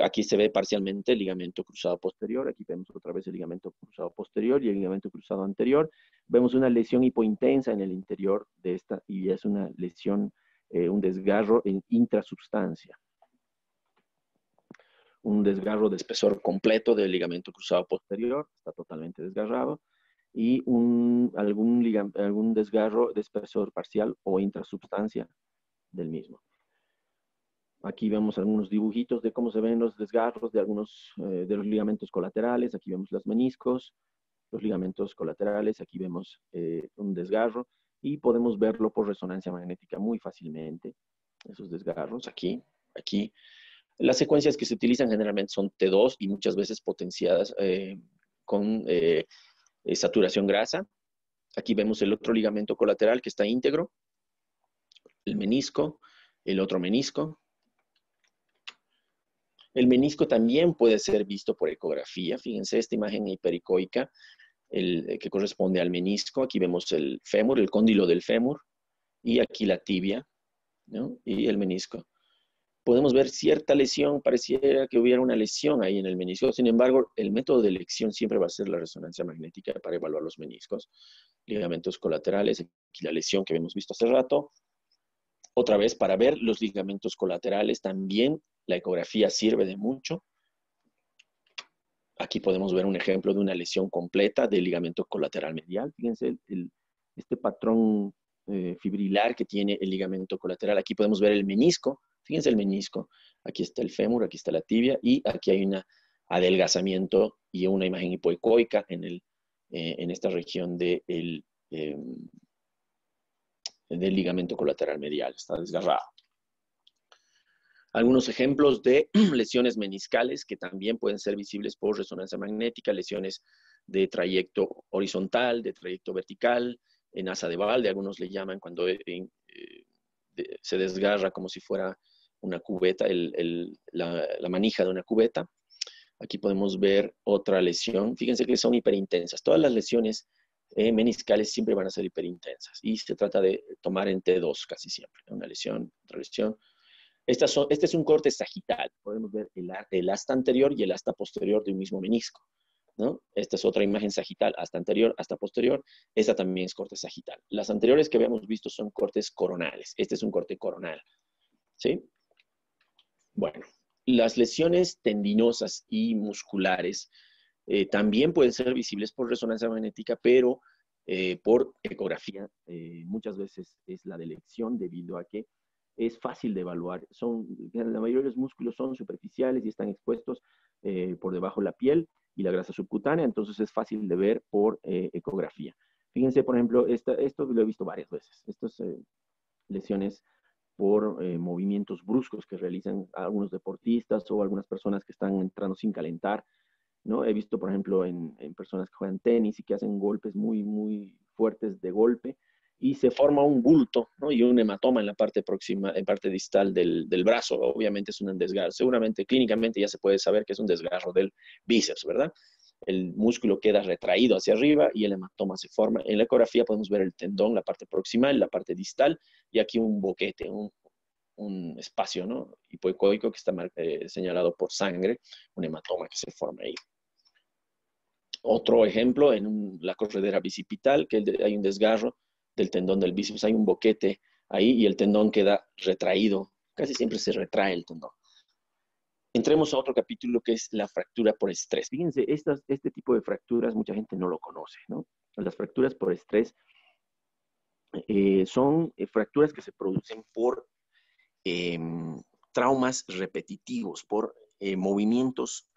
S1: Aquí se ve parcialmente el ligamento cruzado posterior, aquí vemos otra vez el ligamento cruzado posterior y el ligamento cruzado anterior. Vemos una lesión hipointensa en el interior de esta y es una lesión, un desgarro en intrasubstancia. Un desgarro de espesor completo del ligamento cruzado posterior, está totalmente desgarrado, y algún desgarro de espesor parcial o intrasubstancia del mismo. Aquí vemos algunos dibujitos de cómo se ven los desgarros de algunos de los ligamentos colaterales. Aquí vemos los meniscos, los ligamentos colaterales. Aquí vemos un desgarro y podemos verlo por resonancia magnética muy fácilmente. Esos desgarros aquí. Las secuencias que se utilizan generalmente son T2 y muchas veces potenciadas con saturación grasa. Aquí vemos el otro ligamento colateral que está íntegro, el menisco, el otro menisco. El menisco también puede ser visto por ecografía. Fíjense esta imagen hipericoica que corresponde al menisco. Aquí vemos el fémur, el cóndilo del fémur, y aquí la tibia, ¿no? Y el menisco. Podemos ver cierta lesión, pareciera que hubiera una lesión ahí en el menisco. Sin embargo, el método de elección siempre va a ser la resonancia magnética para evaluar los meniscos, ligamentos colaterales, aquí la lesión que habíamos visto hace rato. Otra vez, para ver los ligamentos colaterales, también la ecografía sirve de mucho. Aquí podemos ver un ejemplo de una lesión completa del ligamento colateral medial. Fíjense este patrón fibrilar que tiene el ligamento colateral. Aquí podemos ver el menisco. Fíjense el menisco. Aquí está el fémur, aquí está la tibia y aquí hay un adelgazamiento y una imagen hipoecoica en esta región del ligamento colateral medial. Está desgarrado. Algunos ejemplos de lesiones meniscales que también pueden ser visibles por resonancia magnética, lesiones de trayecto horizontal, de trayecto vertical, en asa de Walde, algunos le llaman cuando se desgarra como si fuera una cubeta, la manija de una cubeta. Aquí podemos ver otra lesión. Fíjense que son hiperintensas. Todas las lesiones meniscales siempre van a ser hiperintensas y se trata de tomar en T2 casi siempre. Una lesión, otra lesión. Este es un corte sagital. Podemos ver el asta anterior y el asta posterior de un mismo menisco, ¿no? Esta es otra imagen sagital, asta anterior, asta posterior. Esta también es corte sagital. Las anteriores que habíamos visto son cortes coronales. Este es un corte coronal, ¿sí? Bueno, las lesiones tendinosas y musculares también pueden ser visibles por resonancia magnética, pero por ecografía muchas veces es la de elección debido a que es fácil de evaluar. La mayoría de los músculos son superficiales y están expuestos por debajo de la piel y la grasa subcutánea, entonces es fácil de ver por ecografía. Fíjense, por ejemplo, esto lo he visto varias veces. Estas lesiones por movimientos bruscos que realizan algunos deportistas o algunas personas que están entrando sin calentar, ¿no? He visto, por ejemplo, en personas que juegan tenis y que hacen golpes muy, muy fuertes de golpe, y se forma un bulto, ¿no? Y un hematoma en la parte próxima, en parte distal del brazo. Obviamente es un desgarro. Seguramente clínicamente ya se puede saber que es un desgarro del bíceps, ¿verdad? El músculo queda retraído hacia arriba y el hematoma se forma. En la ecografía podemos ver el tendón, la parte proximal, la parte distal, y aquí un boquete, un espacio, ¿no? Hipoecoico que está señalado por sangre, un hematoma que se forma ahí. Otro ejemplo, en la corredera bicipital, que hay un desgarro del tendón del bíceps, hay un boquete ahí y el tendón queda retraído. Casi siempre se retrae el tendón. Entremos a otro capítulo que es la fractura por estrés. Fíjense, este tipo de fracturas mucha gente no lo conoce, ¿no? Las fracturas por estrés son fracturas que se producen por traumas repetitivos, por movimientos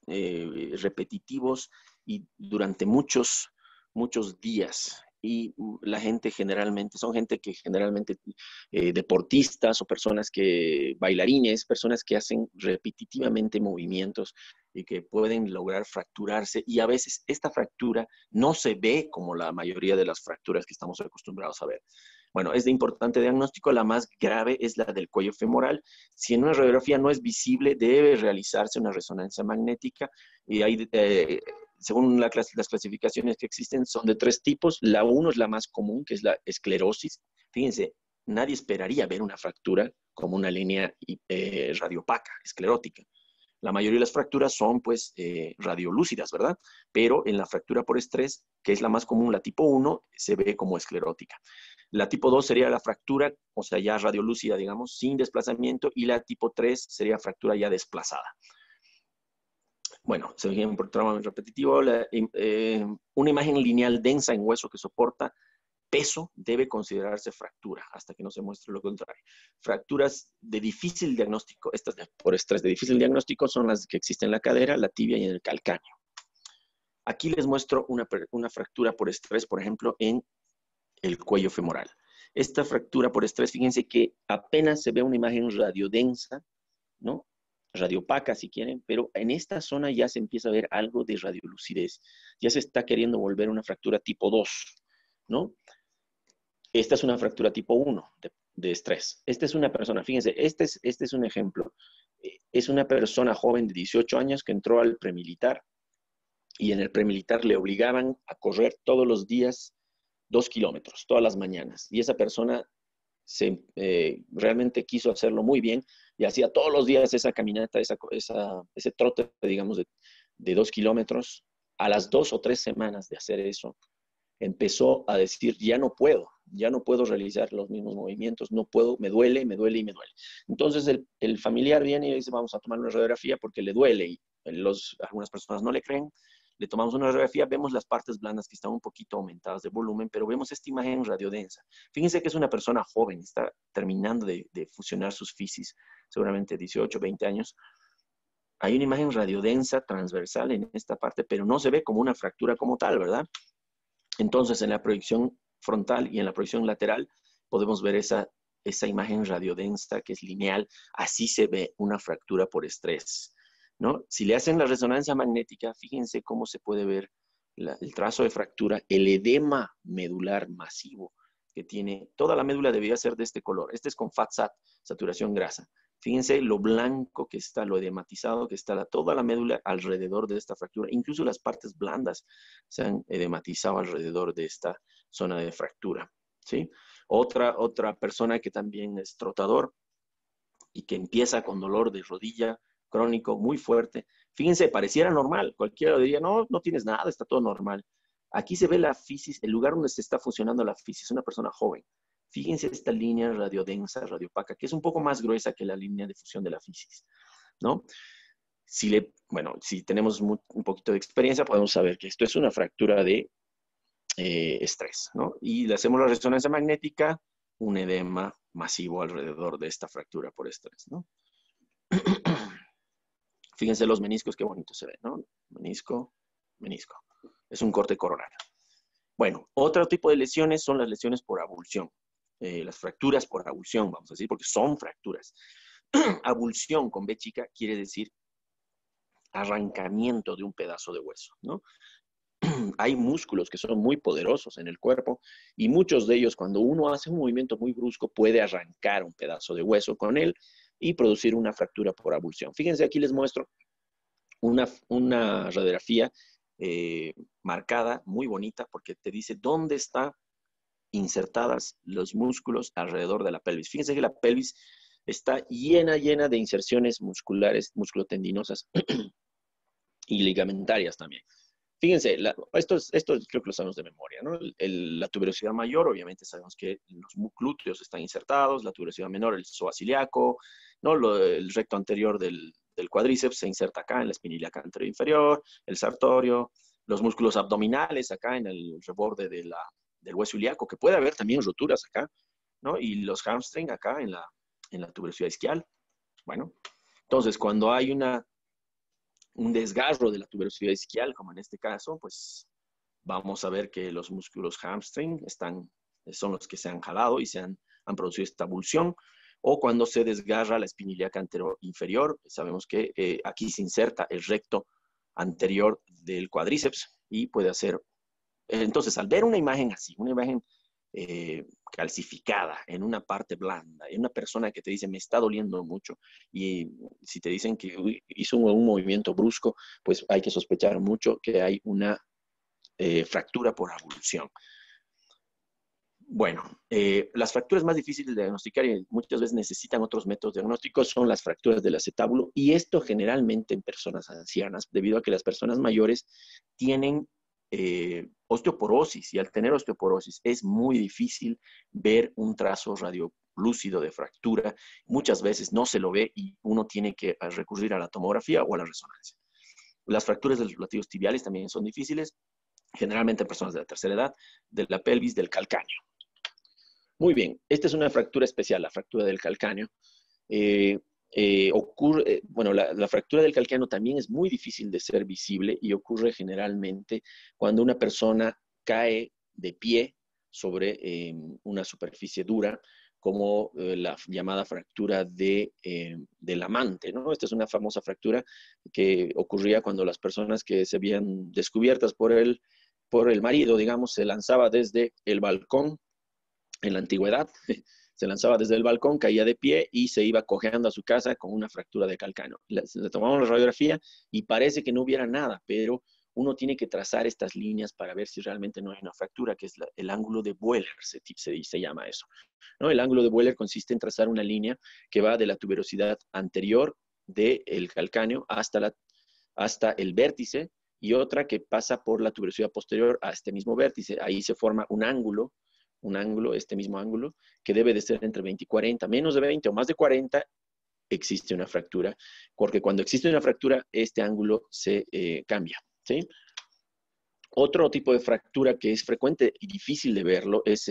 S1: repetitivos y durante muchos días. Y la gente generalmente, son gente que generalmente deportistas o personas bailarines, personas que hacen repetitivamente movimientos y que pueden lograr fracturarse. Y a veces esta fractura no se ve como la mayoría de las fracturas que estamos acostumbrados a ver. Bueno, es de importante diagnóstico. La más grave es la del cuello femoral. Si en una radiografía no es visible, debe realizarse una resonancia magnética. Y hay, según las clasificaciones que existen, son de 3 tipos. La 1 es la más común, que es la esclerosis. Fíjense, nadie esperaría ver una fractura como una línea radiopaca, esclerótica. La mayoría de las fracturas son, pues, radiolúcidas, ¿verdad? Pero en la fractura por estrés, que es la más común, la tipo 1, se ve como esclerótica. La tipo 2 sería la fractura, o sea, ya radiolúcida, digamos, sin desplazamiento, y la tipo 3 sería fractura ya desplazada. Bueno, se ven por trauma repetitivo. Una imagen lineal densa en hueso que soporta peso debe considerarse fractura, hasta que no se muestre lo contrario. Fracturas de difícil diagnóstico, estas por estrés de difícil diagnóstico, son las que existen en la cadera, la tibia y en el calcáneo. Aquí les muestro una fractura por estrés, por ejemplo, en el cuello femoral. Esta fractura por estrés, fíjense que apenas se ve una imagen radiodensa, ¿no? Radiopaca si quieren, pero en esta zona ya se empieza a ver algo de radiolucidez. Ya se está queriendo volver una fractura tipo 2, ¿no? Esta es una fractura tipo 1, de estrés. Esta es una persona, fíjense, este es un ejemplo. Es una persona joven de 18 años que entró al premilitar y en el premilitar le obligaban a correr todos los días 2 kilómetros, todas las mañanas. Y esa persona realmente quiso hacerlo muy bien y hacía todos los días esa caminata, ese trote, digamos, de 2 kilómetros. A las 2 o 3 semanas de hacer eso, empezó a decir, ya no puedo realizar los mismos movimientos, no puedo, me duele y me duele. Entonces el familiar viene y dice, vamos a tomar una radiografía porque le duele y algunas personas no le creen. Le tomamos una radiografía, vemos las partes blandas que están un poquito aumentadas de volumen, pero vemos esta imagen radiodensa. Fíjense que es una persona joven, está terminando de fusionar sus fisis, seguramente 18, 20 años. Hay una imagen radiodensa transversal en esta parte, pero no se ve como una fractura como tal, ¿verdad? Entonces, en la proyección frontal y en la proyección lateral podemos ver esa imagen radiodensa que es lineal. Así se ve una fractura por estrés, ¿no? Si le hacen la resonancia magnética, fíjense cómo se puede ver el trazo de fractura, el edema medular masivo que tiene. Toda la médula debía ser de este color. Este es con FAT-SAT, saturación grasa. Fíjense lo blanco que está, lo edematizado que está toda la médula alrededor de esta fractura. Incluso las partes blandas se han edematizado alrededor de esta zona de fractura, ¿sí? Otra persona que también es trotador y que empieza con dolor de rodilla crónico muy fuerte. Fíjense, pareciera normal. Cualquiera diría, no, no tienes nada, está todo normal. Aquí se ve la fisis, el lugar donde se está funcionando la fisis, una persona joven. Fíjense esta línea radiodensa, radiopaca, que es un poco más gruesa que la línea de fusión de la fisis, ¿no? Si tenemos un poquito de experiencia, podemos saber que esto es una fractura de estrés, ¿no? Y le hacemos la resonancia magnética, un edema masivo alrededor de esta fractura por estrés, ¿no? Fíjense los meniscos, qué bonito se ve, ¿no? Menisco. Es un corte coronario. Bueno, otro tipo de lesiones son las lesiones por avulsión. Las fracturas por avulsión, vamos a decir, porque son fracturas. Avulsión con B chica quiere decir arrancamiento de un pedazo de hueso, ¿no? Hay músculos que son muy poderosos en el cuerpo y muchos de ellos, cuando uno hace un movimiento muy brusco, puede arrancar un pedazo de hueso con él y producir una fractura por avulsión. Fíjense, aquí les muestro una radiografía marcada, muy bonita, porque te dice dónde están insertadas los músculos alrededor de la pelvis. Fíjense que la pelvis está llena de inserciones musculares, musculotendinosas y ligamentarias también. Fíjense, esto creo que lo sabemos de memoria, ¿no? La tuberosidad mayor, obviamente sabemos que los glúteos están insertados, la tuberosidad menor, el psoas ilíaco, ¿no? El recto anterior del cuádriceps se inserta acá en la espina ilíaca anterior inferior, el sartorio, los músculos abdominales acá en el reborde del hueso ilíaco, que puede haber también roturas acá, ¿no? Y los hamstring acá en la tuberosidad isquial. Bueno, entonces cuando hay un desgarro de la tuberosidad isquial, como en este caso, pues vamos a ver que los músculos hamstring son los que se han jalado y han producido esta avulsión. O cuando se desgarra la espina ilíaca anterior inferior, sabemos que aquí se inserta el recto anterior del cuádriceps y puede hacer. Entonces, al ver una imagen así, una imagen calcificada en una parte blanda, en una persona que te dice me está doliendo mucho, y si te dicen que hizo un movimiento brusco, pues hay que sospechar mucho que hay una fractura por avulsión. Bueno, las fracturas más difíciles de diagnosticar y muchas veces necesitan otros métodos diagnósticos son las fracturas del acetábulo, y esto generalmente en personas ancianas, debido a que las personas mayores tienen osteoporosis, y al tener osteoporosis es muy difícil ver un trazo radiolúcido de fractura. Muchas veces no se lo ve y uno tiene que recurrir a la tomografía o a la resonancia. Las fracturas de los relativos tibiales también son difíciles, generalmente en personas de la tercera edad, de la pelvis, del calcáneo. Muy bien, esta es una fractura especial, la fractura del calcáneo. La fractura del calcáneo también es muy difícil de ser visible y ocurre generalmente cuando una persona cae de pie sobre una superficie dura, como la llamada fractura del amante, ¿no? Esta es una famosa fractura que ocurría cuando las personas que se habían descubiertas por el marido, digamos, se lanzaba desde el balcón en la antigüedad, Se lanzaba desde el balcón, caía de pie y se iba cojeando a su casa con una fractura de calcáneo. Le tomamos la radiografía y parece que no hubiera nada, pero uno tiene que trazar estas líneas para ver si realmente no hay una fractura, que es el ángulo de Wöhler, se llama eso, ¿no? El ángulo de Wöhler consiste en trazar una línea que va de la tuberosidad anterior del calcáneo hasta el vértice, y otra que pasa por la tuberosidad posterior a este mismo vértice. Ahí se forma un ángulo, este mismo ángulo, que debe de ser entre 20 y 40, menos de 20 o más de 40, existe una fractura, porque cuando existe una fractura, este ángulo se cambia, ¿sí? Otro tipo de fractura que es frecuente y difícil de verlo es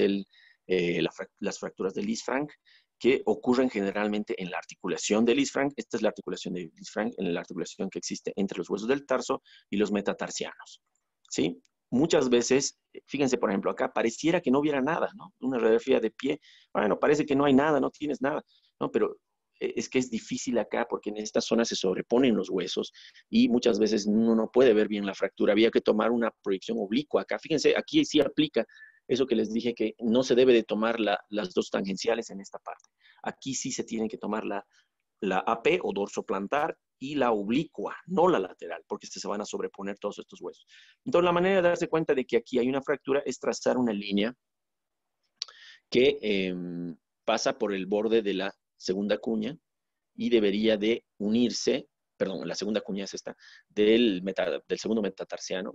S1: las fracturas de Lisfranc, que ocurren generalmente en la articulación de Lisfranc. Esta es la articulación de Lisfranc, en la articulación que existe entre los huesos del tarso y los metatarsianos, ¿sí? Muchas veces, fíjense, por ejemplo, acá pareciera que no hubiera nada, ¿no? Una radiografía de pie, bueno, parece que no hay nada, no tienes nada, ¿no? Pero es que es difícil acá porque en esta zona se sobreponen los huesos y muchas veces uno no puede ver bien la fractura. Había que tomar una proyección oblicua acá. Fíjense, aquí sí aplica eso que les dije, que no se debe de tomar las dos tangenciales en esta parte. Aquí sí se tiene que tomar la AP o dorso plantar y la oblicua, no la lateral, porque se van a sobreponer todos estos huesos. Entonces, la manera de darse cuenta de que aquí hay una fractura es trazar una línea que pasa por el borde de la segunda cuña y debería de unirse, perdón, la segunda cuña es esta, del segundo metatarsiano,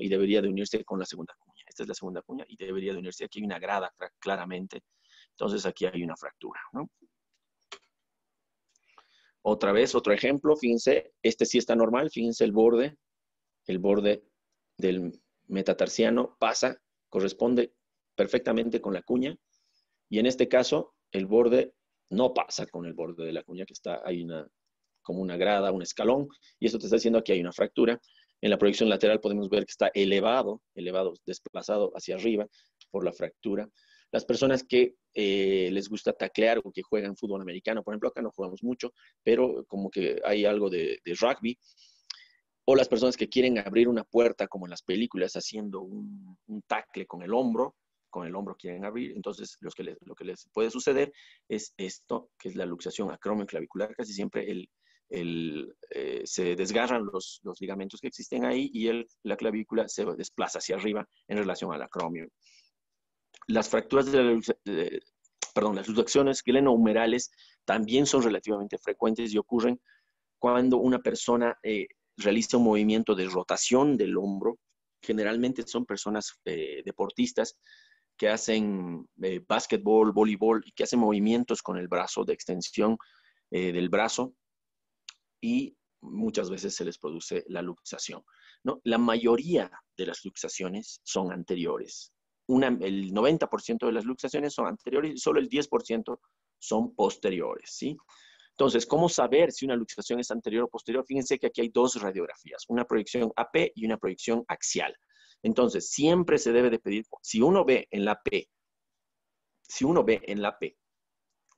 S1: y debería de unirse con la segunda cuña. Esta es la segunda cuña y debería de unirse. Aquí hay una grada claramente, entonces aquí hay una fractura, ¿no? Otra vez, otro ejemplo, fíjense, este sí está normal, fíjense el borde del metatarsiano corresponde perfectamente con la cuña, y en este caso el borde no pasa con el borde de la cuña, que hay como una grada, un escalón, y eso te está diciendo que hay una fractura. En la proyección lateral podemos ver que está elevado, desplazado hacia arriba por la fractura. Las personas que les gusta taclear o que juegan fútbol americano, por ejemplo, acá no jugamos mucho, pero como que hay algo de rugby, o las personas que quieren abrir una puerta como en las películas haciendo un tackle con el hombro quieren abrir, entonces lo que les puede suceder es esto, que es la luxación acromioclavicular. Casi siempre se desgarran los ligamentos que existen ahí y la clavícula se desplaza hacia arriba en relación al acromio. Las fracturas las luxaciones glenohumerales también son relativamente frecuentes y ocurren cuando una persona realiza un movimiento de rotación del hombro. Generalmente son personas deportistas que hacen básquetbol, voleibol, y que hacen movimientos con el brazo, de extensión del brazo, y muchas veces se les produce la luxación, ¿no? La mayoría de las luxaciones son anteriores. El 90% de las luxaciones son anteriores y solo el 10% son posteriores, ¿sí? Entonces, ¿cómo saber si una luxación es anterior o posterior? Fíjense que aquí hay dos radiografías, una proyección AP y una proyección axial. Entonces, siempre se debe de pedir, si uno ve en la P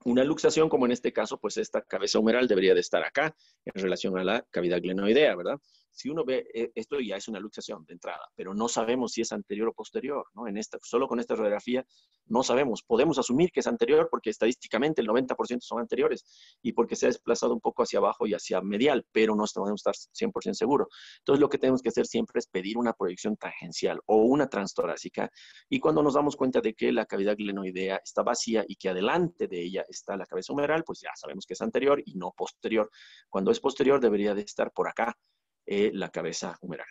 S1: una luxación, como en este caso, pues esta cabeza humeral debería de estar acá en relación a la cavidad glenoidea, ¿verdad? Si uno ve, esto ya es una luxación de entrada, pero no sabemos si es anterior o posterior, ¿no? Solo con esta radiografía no sabemos. Podemos asumir que es anterior porque estadísticamente el 90% son anteriores y porque se ha desplazado un poco hacia abajo y hacia medial, pero no podemos estar 100% seguros. Entonces, lo que tenemos que hacer siempre es pedir una proyección tangencial o una transtorácica, y cuando nos damos cuenta de que la cavidad glenoidea está vacía y que adelante de ella está la cabeza humeral, pues ya sabemos que es anterior y no posterior. Cuando es posterior debería de estar por acá la cabeza humeral.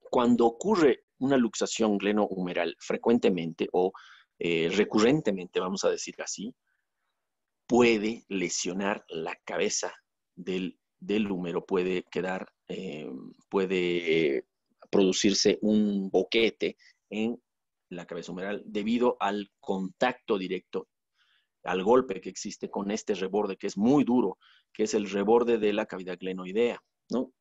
S1: Cuando ocurre una luxación glenohumeral frecuentemente o recurrentemente, vamos a decir así, puede lesionar la cabeza del húmero, puede producirse un boquete en la cabeza humeral debido al contacto directo, al golpe que existe con este reborde que es muy duro, que es el reborde de la cavidad glenoidea, ¿no?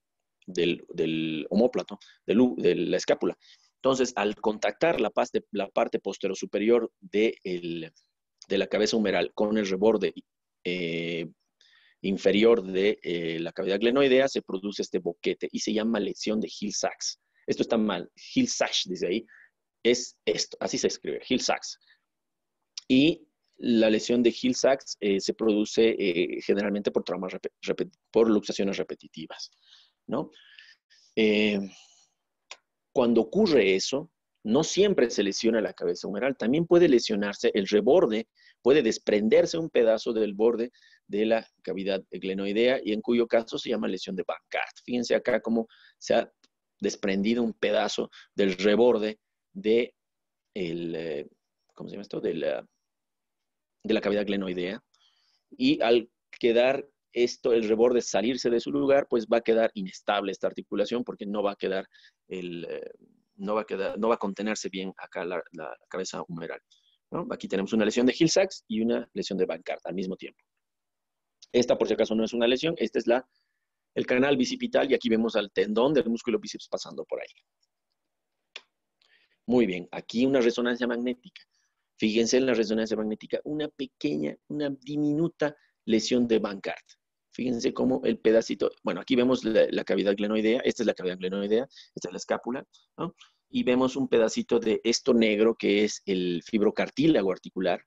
S1: Del omóplato, de la escápula. Entonces, al contactar la parte posterior superior de la cabeza humeral con el reborde inferior de la cavidad glenoidea, se produce este boquete y se llama lesión de Hill-Sachs. Esto está mal, Hill-Sachs, dice ahí, es esto, así se escribe, Hill-Sachs. Y La lesión de Hill-Sachs se produce generalmente por traumas por luxaciones repetitivas, ¿no? Eh, Cuando ocurre eso, no siempre se lesiona la cabeza humeral, también puede lesionarse el reborde, puede desprenderse un pedazo del borde de la cavidad glenoidea y en cuyo caso se llama lesión de Bankart. Fíjense acá cómo se ha desprendido un pedazo del reborde de ¿cómo se llama esto? De la cavidad glenoidea y al quedar el reborde salirse de su lugar, pues va a quedar inestable esta articulación porque no va a quedar no va a contenerse bien acá la cabeza humeral, ¿no? Aquí tenemos una lesión de Hill-Sachs y una lesión de Bankart al mismo tiempo. Esta, por si acaso, no es una lesión, esta es el canal bicipital y aquí vemos al tendón del músculo bíceps pasando por ahí. Muy bien, aquí una resonancia magnética. Fíjense en la resonancia magnética, una pequeña, una diminuta lesión de Bankart. Fíjense cómo el pedacito, bueno, aquí vemos la cavidad glenoidea, esta es la cavidad glenoidea, esta es la escápula, ¿no? Y vemos un pedacito de esto negro que es el fibrocartílago articular,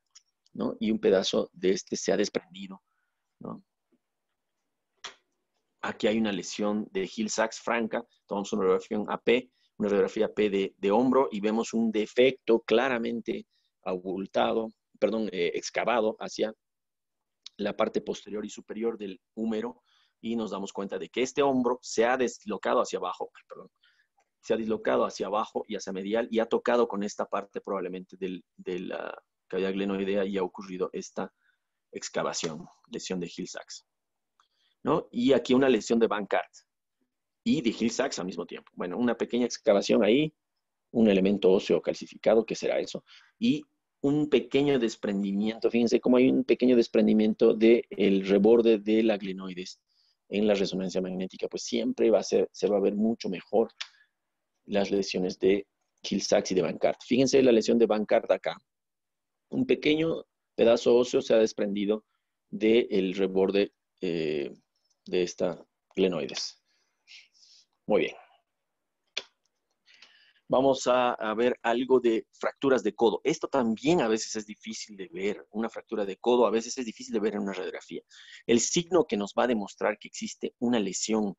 S1: ¿no? Y un pedazo de este se ha desprendido, ¿no? Aquí hay una lesión de Hill-Sachs franca, tomamos una radiografía AP de hombro y vemos un defecto claramente abultado, perdón, excavado hacia la parte posterior y superior del húmero y nos damos cuenta de que este hombro se ha deslocado hacia abajo, perdón, se ha dislocado hacia abajo y hacia medial y ha tocado con esta parte probablemente de la cavidad glenoidea y ha ocurrido esta excavación, lesión de Hill-Sachs, ¿no? Y aquí una lesión de Bankart y de Hill-Sachs al mismo tiempo. Bueno, una pequeña excavación ahí, un elemento óseo calcificado, ¿qué será eso? Y un pequeño desprendimiento, fíjense cómo hay un pequeño desprendimiento del reborde de la glenoides en la resonancia magnética, pues siempre se va a ver mucho mejor las lesiones de Hill-Sachs y de Bankart. Fíjense la lesión de Bankart acá. Un pequeño pedazo óseo se ha desprendido del reborde de esta glenoides. Muy bien. Vamos a ver algo de fracturas de codo. Esto también a veces es difícil de ver. Una fractura de codo a veces es difícil de ver en una radiografía. El signo que nos va a demostrar que existe una lesión,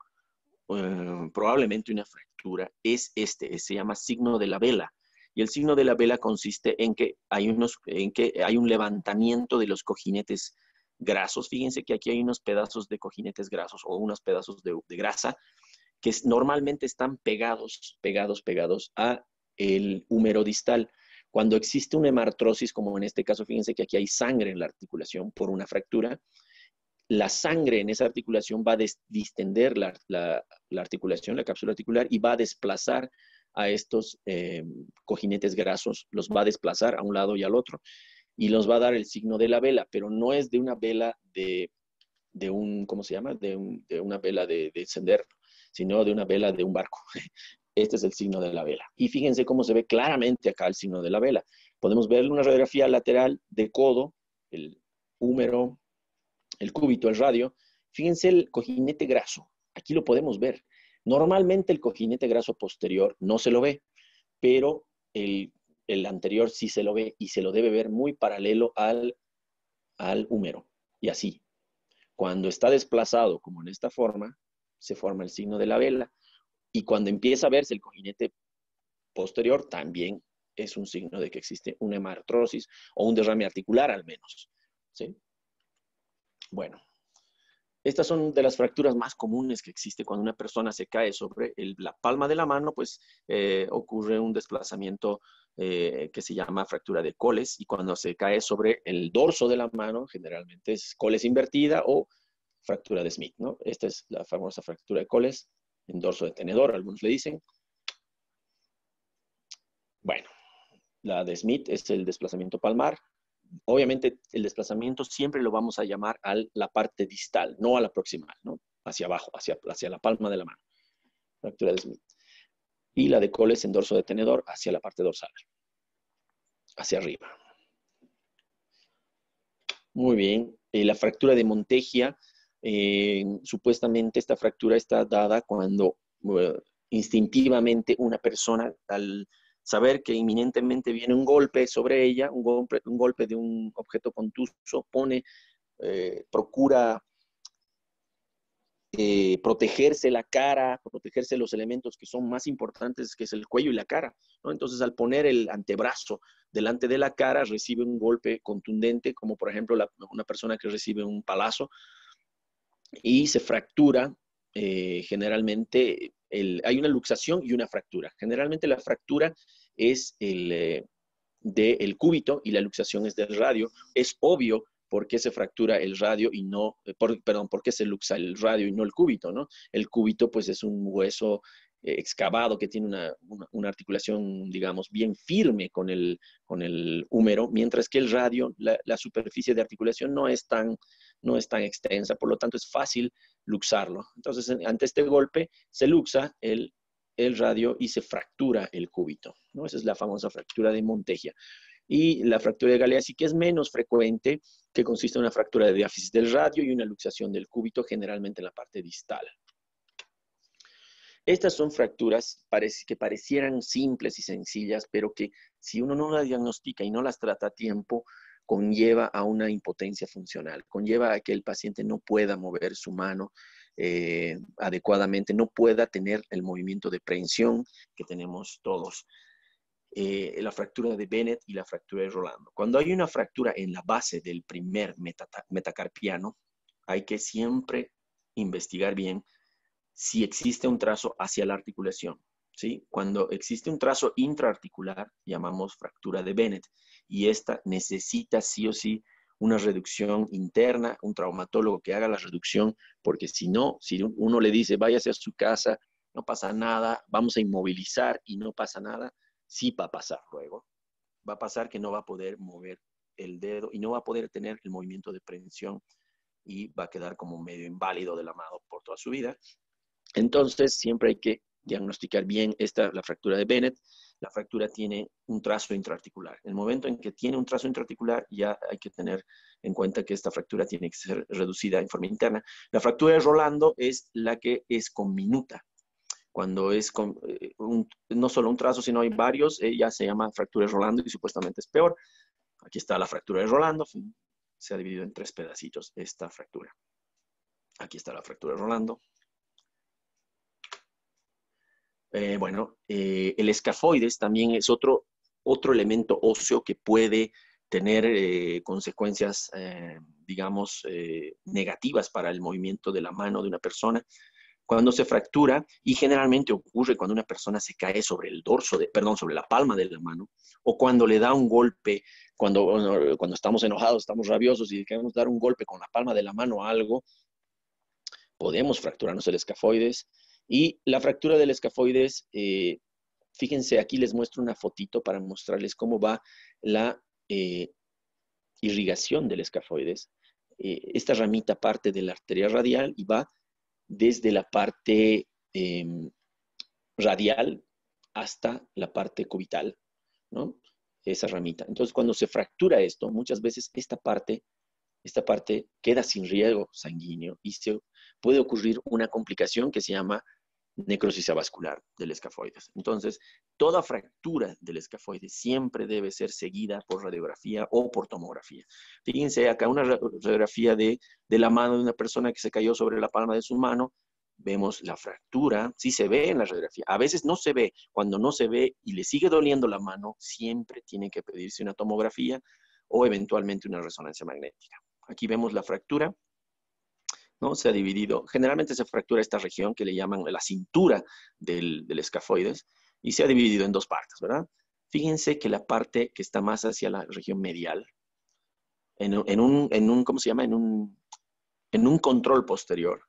S1: probablemente una fractura, es se llama signo de la vela. Y el signo de la vela consiste en que hay un levantamiento de los cojinetes grasos. Fíjense que aquí hay unos pedazos de cojinetes grasos o unos pedazos de grasa que normalmente están pegados a el húmero distal. Cuando existe una hemartrosis, como en este caso, fíjense que aquí hay sangre en la articulación por una fractura, la sangre en esa articulación va a distender la articulación, la cápsula articular, y va a desplazar a estos cojinetes grasos, los va a desplazar a un lado y al otro, y los va a dar el signo de la vela, pero no es de una vela de ¿cómo se llama? De una vela de encender, sino de una vela de un barco. Este es el signo de la vela. Y fíjense cómo se ve claramente acá el signo de la vela. Podemos ver una radiografía lateral de codo, el húmero, el cúbito, el radio. Fíjense el cojinete graso. Aquí lo podemos ver. Normalmente el cojinete graso posterior no se lo ve, pero el anterior sí se lo ve y se lo debe ver muy paralelo al húmero. Y así. Cuando está desplazado, como en esta forma, se forma el signo de la vela. Y cuando empieza a verse el cojinete posterior, también es un signo de que existe una hemartrosis o un derrame articular al menos, ¿sí? Bueno, estas son de las fracturas más comunes que existe cuando una persona se cae sobre la palma de la mano, pues ocurre un desplazamiento que se llama fractura de coles, y cuando se cae sobre el dorso de la mano, generalmente es coles invertida o fractura de Smith, ¿no? Esta es la famosa fractura de coles en dorso de tenedor, algunos le dicen. Bueno, la de Smith es el desplazamiento palmar. Obviamente el desplazamiento siempre lo vamos a llamar a la parte distal, no a la proximal, ¿no? Hacia abajo, hacia la palma de la mano. Fractura de Smith. Y la de coles en dorso de tenedor hacia la parte dorsal, hacia arriba. Muy bien. La fractura de Montegia, supuestamente esta fractura está dada cuando instintivamente una persona al saber que inminentemente viene un golpe sobre ella, un golpe de un objeto contuso, procura protegerse la cara, protegerse los elementos que son más importantes, que es el cuello y la cara, ¿no? Entonces, al poner el antebrazo delante de la cara, recibe un golpe contundente, como por ejemplo una persona que recibe un palazo y se fractura. Generalmente hay una luxación y una fractura. Generalmente la fractura es del cúbito y la luxación es del radio. Es obvio por qué se fractura el radio y no, por qué se luxa el radio y no el cúbito, ¿no? El cúbito pues es un hueso excavado que tiene una articulación, digamos, bien firme con el húmero, mientras que el radio, la superficie de articulación no es tan extensa, por lo tanto es fácil luxarlo. Entonces, ante este golpe, se luxa el radio y se fractura el cúbito, ¿no? Esa es la famosa fractura de Monteggia. Y la fractura de Galea sí que es menos frecuente, que consiste en una fractura de diáfisis del radio y una luxación del cúbito, generalmente en la parte distal. Estas son fracturas que parecieran simples y sencillas, pero que si uno no las diagnostica y no las trata a tiempo, conlleva a una impotencia funcional, conlleva a que el paciente no pueda mover su mano adecuadamente, no pueda tener el movimiento de prehensión que tenemos todos. La fractura de Bennett y la fractura de Rolando. Cuando hay una fractura en la base del primer metacarpiano, hay que siempre investigar bien si existe un trazo hacia la articulación, ¿sí? Cuando existe un trazo intraarticular, llamamos fractura de Bennett, y esta necesita sí o sí una reducción interna, un traumatólogo que haga la reducción, porque si no, si uno le dice, váyase a su casa, no pasa nada, vamos a inmovilizar y no pasa nada, sí va a pasar luego. Va a pasar que no va a poder mover el dedo y no va a poder tener el movimiento de prehensión y va a quedar como medio inválido de la mano por toda su vida. Entonces, siempre hay que diagnosticar bien la fractura de Bennett. La fractura tiene un trazo intraarticular. En el momento en que tiene un trazo intraarticular, ya hay que tener en cuenta que esta fractura tiene que ser reducida en forma interna. La fractura de Rolando es la que es conminuta. Cuando es no solo un trazo, sino hay varios, ya se llama fractura de Rolando y supuestamente es peor. Aquí está la fractura de Rolando. Se ha dividido en 3 pedacitos esta fractura. Aquí está la fractura de Rolando. El escafoides también es otro elemento óseo que puede tener consecuencias, digamos, negativas para el movimiento de la mano de una persona. Cuando se fractura, y generalmente ocurre cuando una persona se cae sobre el dorso, sobre la palma de la mano, o cuando le da un golpe, cuando estamos enojados, estamos rabiosos y queremos dar un golpe con la palma de la mano a algo, podemos fracturarnos el escafoides. Y la fractura del escafoides, fíjense, aquí les muestro una fotito para mostrarles cómo va la irrigación del escafoides. Esta ramita parte de la arteria radial y va desde la parte radial hasta la parte cubital, ¿no? Esa ramita. Entonces, cuando se fractura esto, muchas veces esta parte queda sin riego sanguíneo y se puede ocurrir una complicación que se llama necrosis avascular del escafoides. Entonces, toda fractura del escafoides siempre debe ser seguida por radiografía o por tomografía. Fíjense acá una radiografía de la mano de una persona que se cayó sobre la palma de su mano. Vemos la fractura, sí se ve en la radiografía. A veces no se ve. Cuando no se ve y le sigue doliendo la mano, siempre tiene que pedirse una tomografía o eventualmente una resonancia magnética. Aquí vemos la fractura, ¿no? Se ha dividido, generalmente se fractura esta región que le llaman la cintura del escafoides y se ha dividido en 2 partes, ¿verdad? Fíjense que la parte que está más hacia la región medial, ¿cómo se llama? En un control posterior,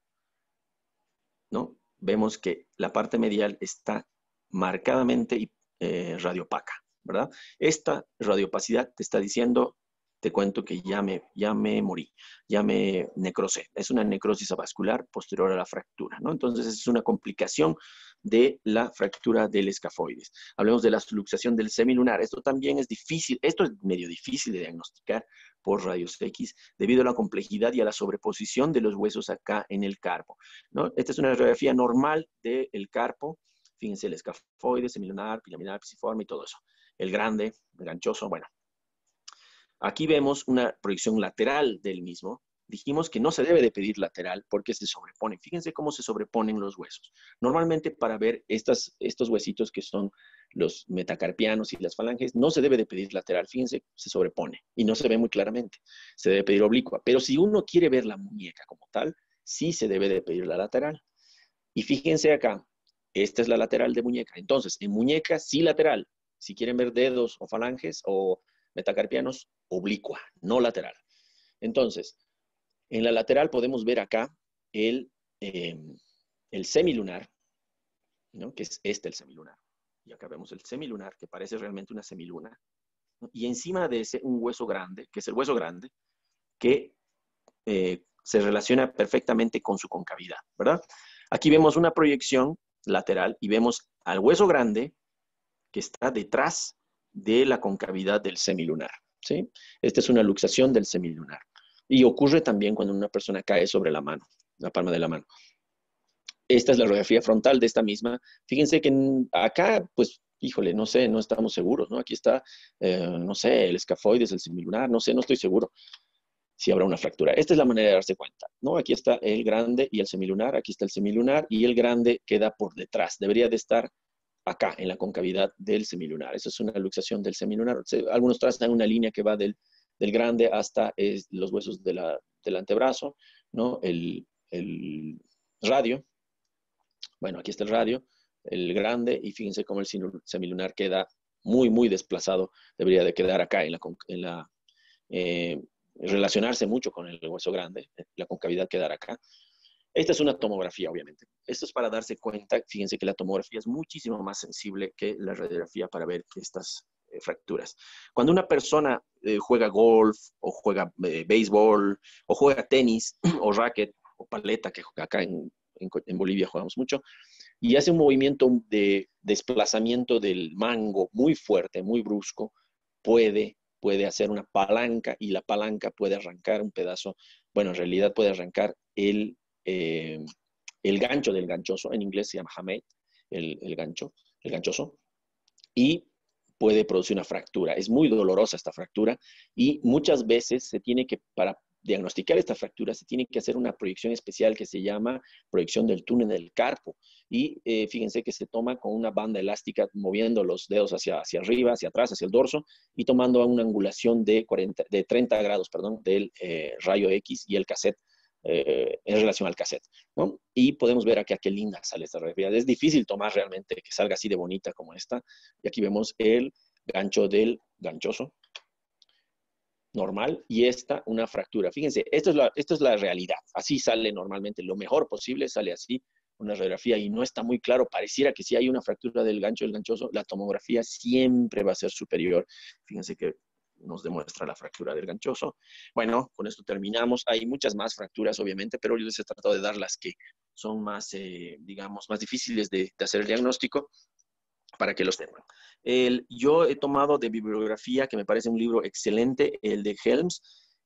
S1: ¿no? Vemos que la parte medial está marcadamente radiopaca, ¿verdad? Esta radiopacidad te está diciendo, te cuento que ya me morí, ya me necrosé. Es una necrosis avascular posterior a la fractura, ¿no? Entonces es una complicación de la fractura del escafoides. Hablemos de la luxación del semilunar. Esto también es difícil, esto es medio difícil de diagnosticar por rayos X debido a la complejidad y a la sobreposición de los huesos acá en el carpo, ¿no? Esta es una radiografía normal del carpo. Fíjense el escafoide, semilunar, pilaminar, pisiforme y todo eso. El grande, el ganchoso, bueno. Aquí vemos una proyección lateral del mismo. Dijimos que no se debe de pedir lateral porque se sobrepone. Fíjense cómo se sobreponen los huesos. Normalmente para ver estos huesitos que son los metacarpianos y las falanges, no se debe de pedir lateral. Fíjense, se sobrepone y no se ve muy claramente. Se debe pedir oblicua. Pero si uno quiere ver la muñeca como tal, sí se debe de pedir la lateral. Y fíjense acá, esta es la lateral de muñeca. Entonces, en muñeca sí lateral. Si quieren ver dedos o falanges o metacarpianos, oblicua, no lateral. Entonces, en la lateral podemos ver acá el, eh, el semilunar, ¿no? Que es el semilunar. Y acá vemos el semilunar, que parece realmente una semiluna. ¿No? Y encima de ese, un hueso grande, que es el hueso grande, que se relaciona perfectamente con su concavidad, ¿verdad? Aquí vemos una proyección lateral y vemos al hueso grande que está detrás de la concavidad del semilunar, ¿sí? Esta es una luxación del semilunar. Y ocurre también cuando una persona cae sobre la mano, la palma de la mano. Esta es la radiografía frontal de esta misma. Fíjense que acá, pues, híjole, no sé, no estamos seguros, ¿no? Aquí está, no sé, el escafoides, el semilunar, no sé, no estoy seguro si habrá una fractura. Esta es la manera de darse cuenta, ¿no? Aquí está el grande y el semilunar, aquí está el semilunar y el grande queda por detrás. Debería de estar acá, en la concavidad del semilunar. Esa es una luxación del semilunar. Algunos trazan una línea que va del grande hasta los huesos del antebrazo, ¿no? El radio. Bueno, aquí está el radio, el grande, y fíjense cómo el semilunar queda muy, muy desplazado. Debería de quedar acá relacionarse mucho con el hueso grande, la concavidad quedar acá. Esta es una tomografía, obviamente. Esto es para darse cuenta, fíjense que la tomografía es muchísimo más sensible que la radiografía para ver estas fracturas. Cuando una persona juega golf, o juega béisbol, o juega tenis, o racket, o paleta, que acá en Bolivia jugamos mucho, y hace un movimiento de desplazamiento del mango muy fuerte, muy brusco, puede hacer una palanca y la palanca puede arrancar un pedazo, bueno, en realidad puede arrancar el gancho del ganchoso, en inglés se llama hamate, el ganchoso, y puede producir una fractura. Es muy dolorosa esta fractura y muchas veces se tiene que, para diagnosticar esta fractura, se tiene que hacer una proyección especial que se llama proyección del túnel del carpo. Y fíjense que se toma con una banda elástica moviendo los dedos hacia arriba, hacia atrás, hacia el dorso y tomando una angulación de 30 grados, perdón, del rayo X y el cassette en relación al cassette, ¿no? Y podemos ver aquí a qué linda sale esta radiografía. Es difícil tomar realmente que salga así de bonita como esta. Y aquí vemos el gancho del ganchoso normal y esta una fractura. Fíjense, esto es la realidad. Así sale normalmente. Lo mejor posible sale así una radiografía y no está muy claro. Pareciera que si hay una fractura del gancho del ganchoso, la tomografía siempre va a ser superior. Fíjense que nos demuestra la fractura del ganchoso. Bueno, con esto terminamos. Hay muchas más fracturas, obviamente, pero yo les he tratado de dar las que son más, digamos, más difíciles de hacer el diagnóstico para que los tengan. Yo he tomado de bibliografía, que me parece un libro excelente, el de Helms,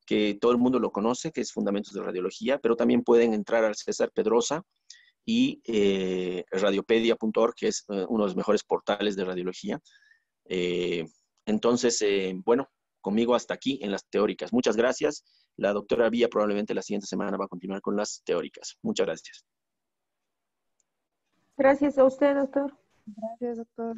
S1: que todo el mundo lo conoce, que es Fundamentos de Radiología, pero también pueden entrar al César Pedrosa y radiopedia.org, que es uno de los mejores portales de radiología. Entonces, bueno, conmigo hasta aquí en las teóricas. Muchas gracias. La doctora Villa probablemente la siguiente semana va a continuar con las teóricas. Muchas gracias.
S2: Gracias a usted, doctor.
S3: Gracias, doctor.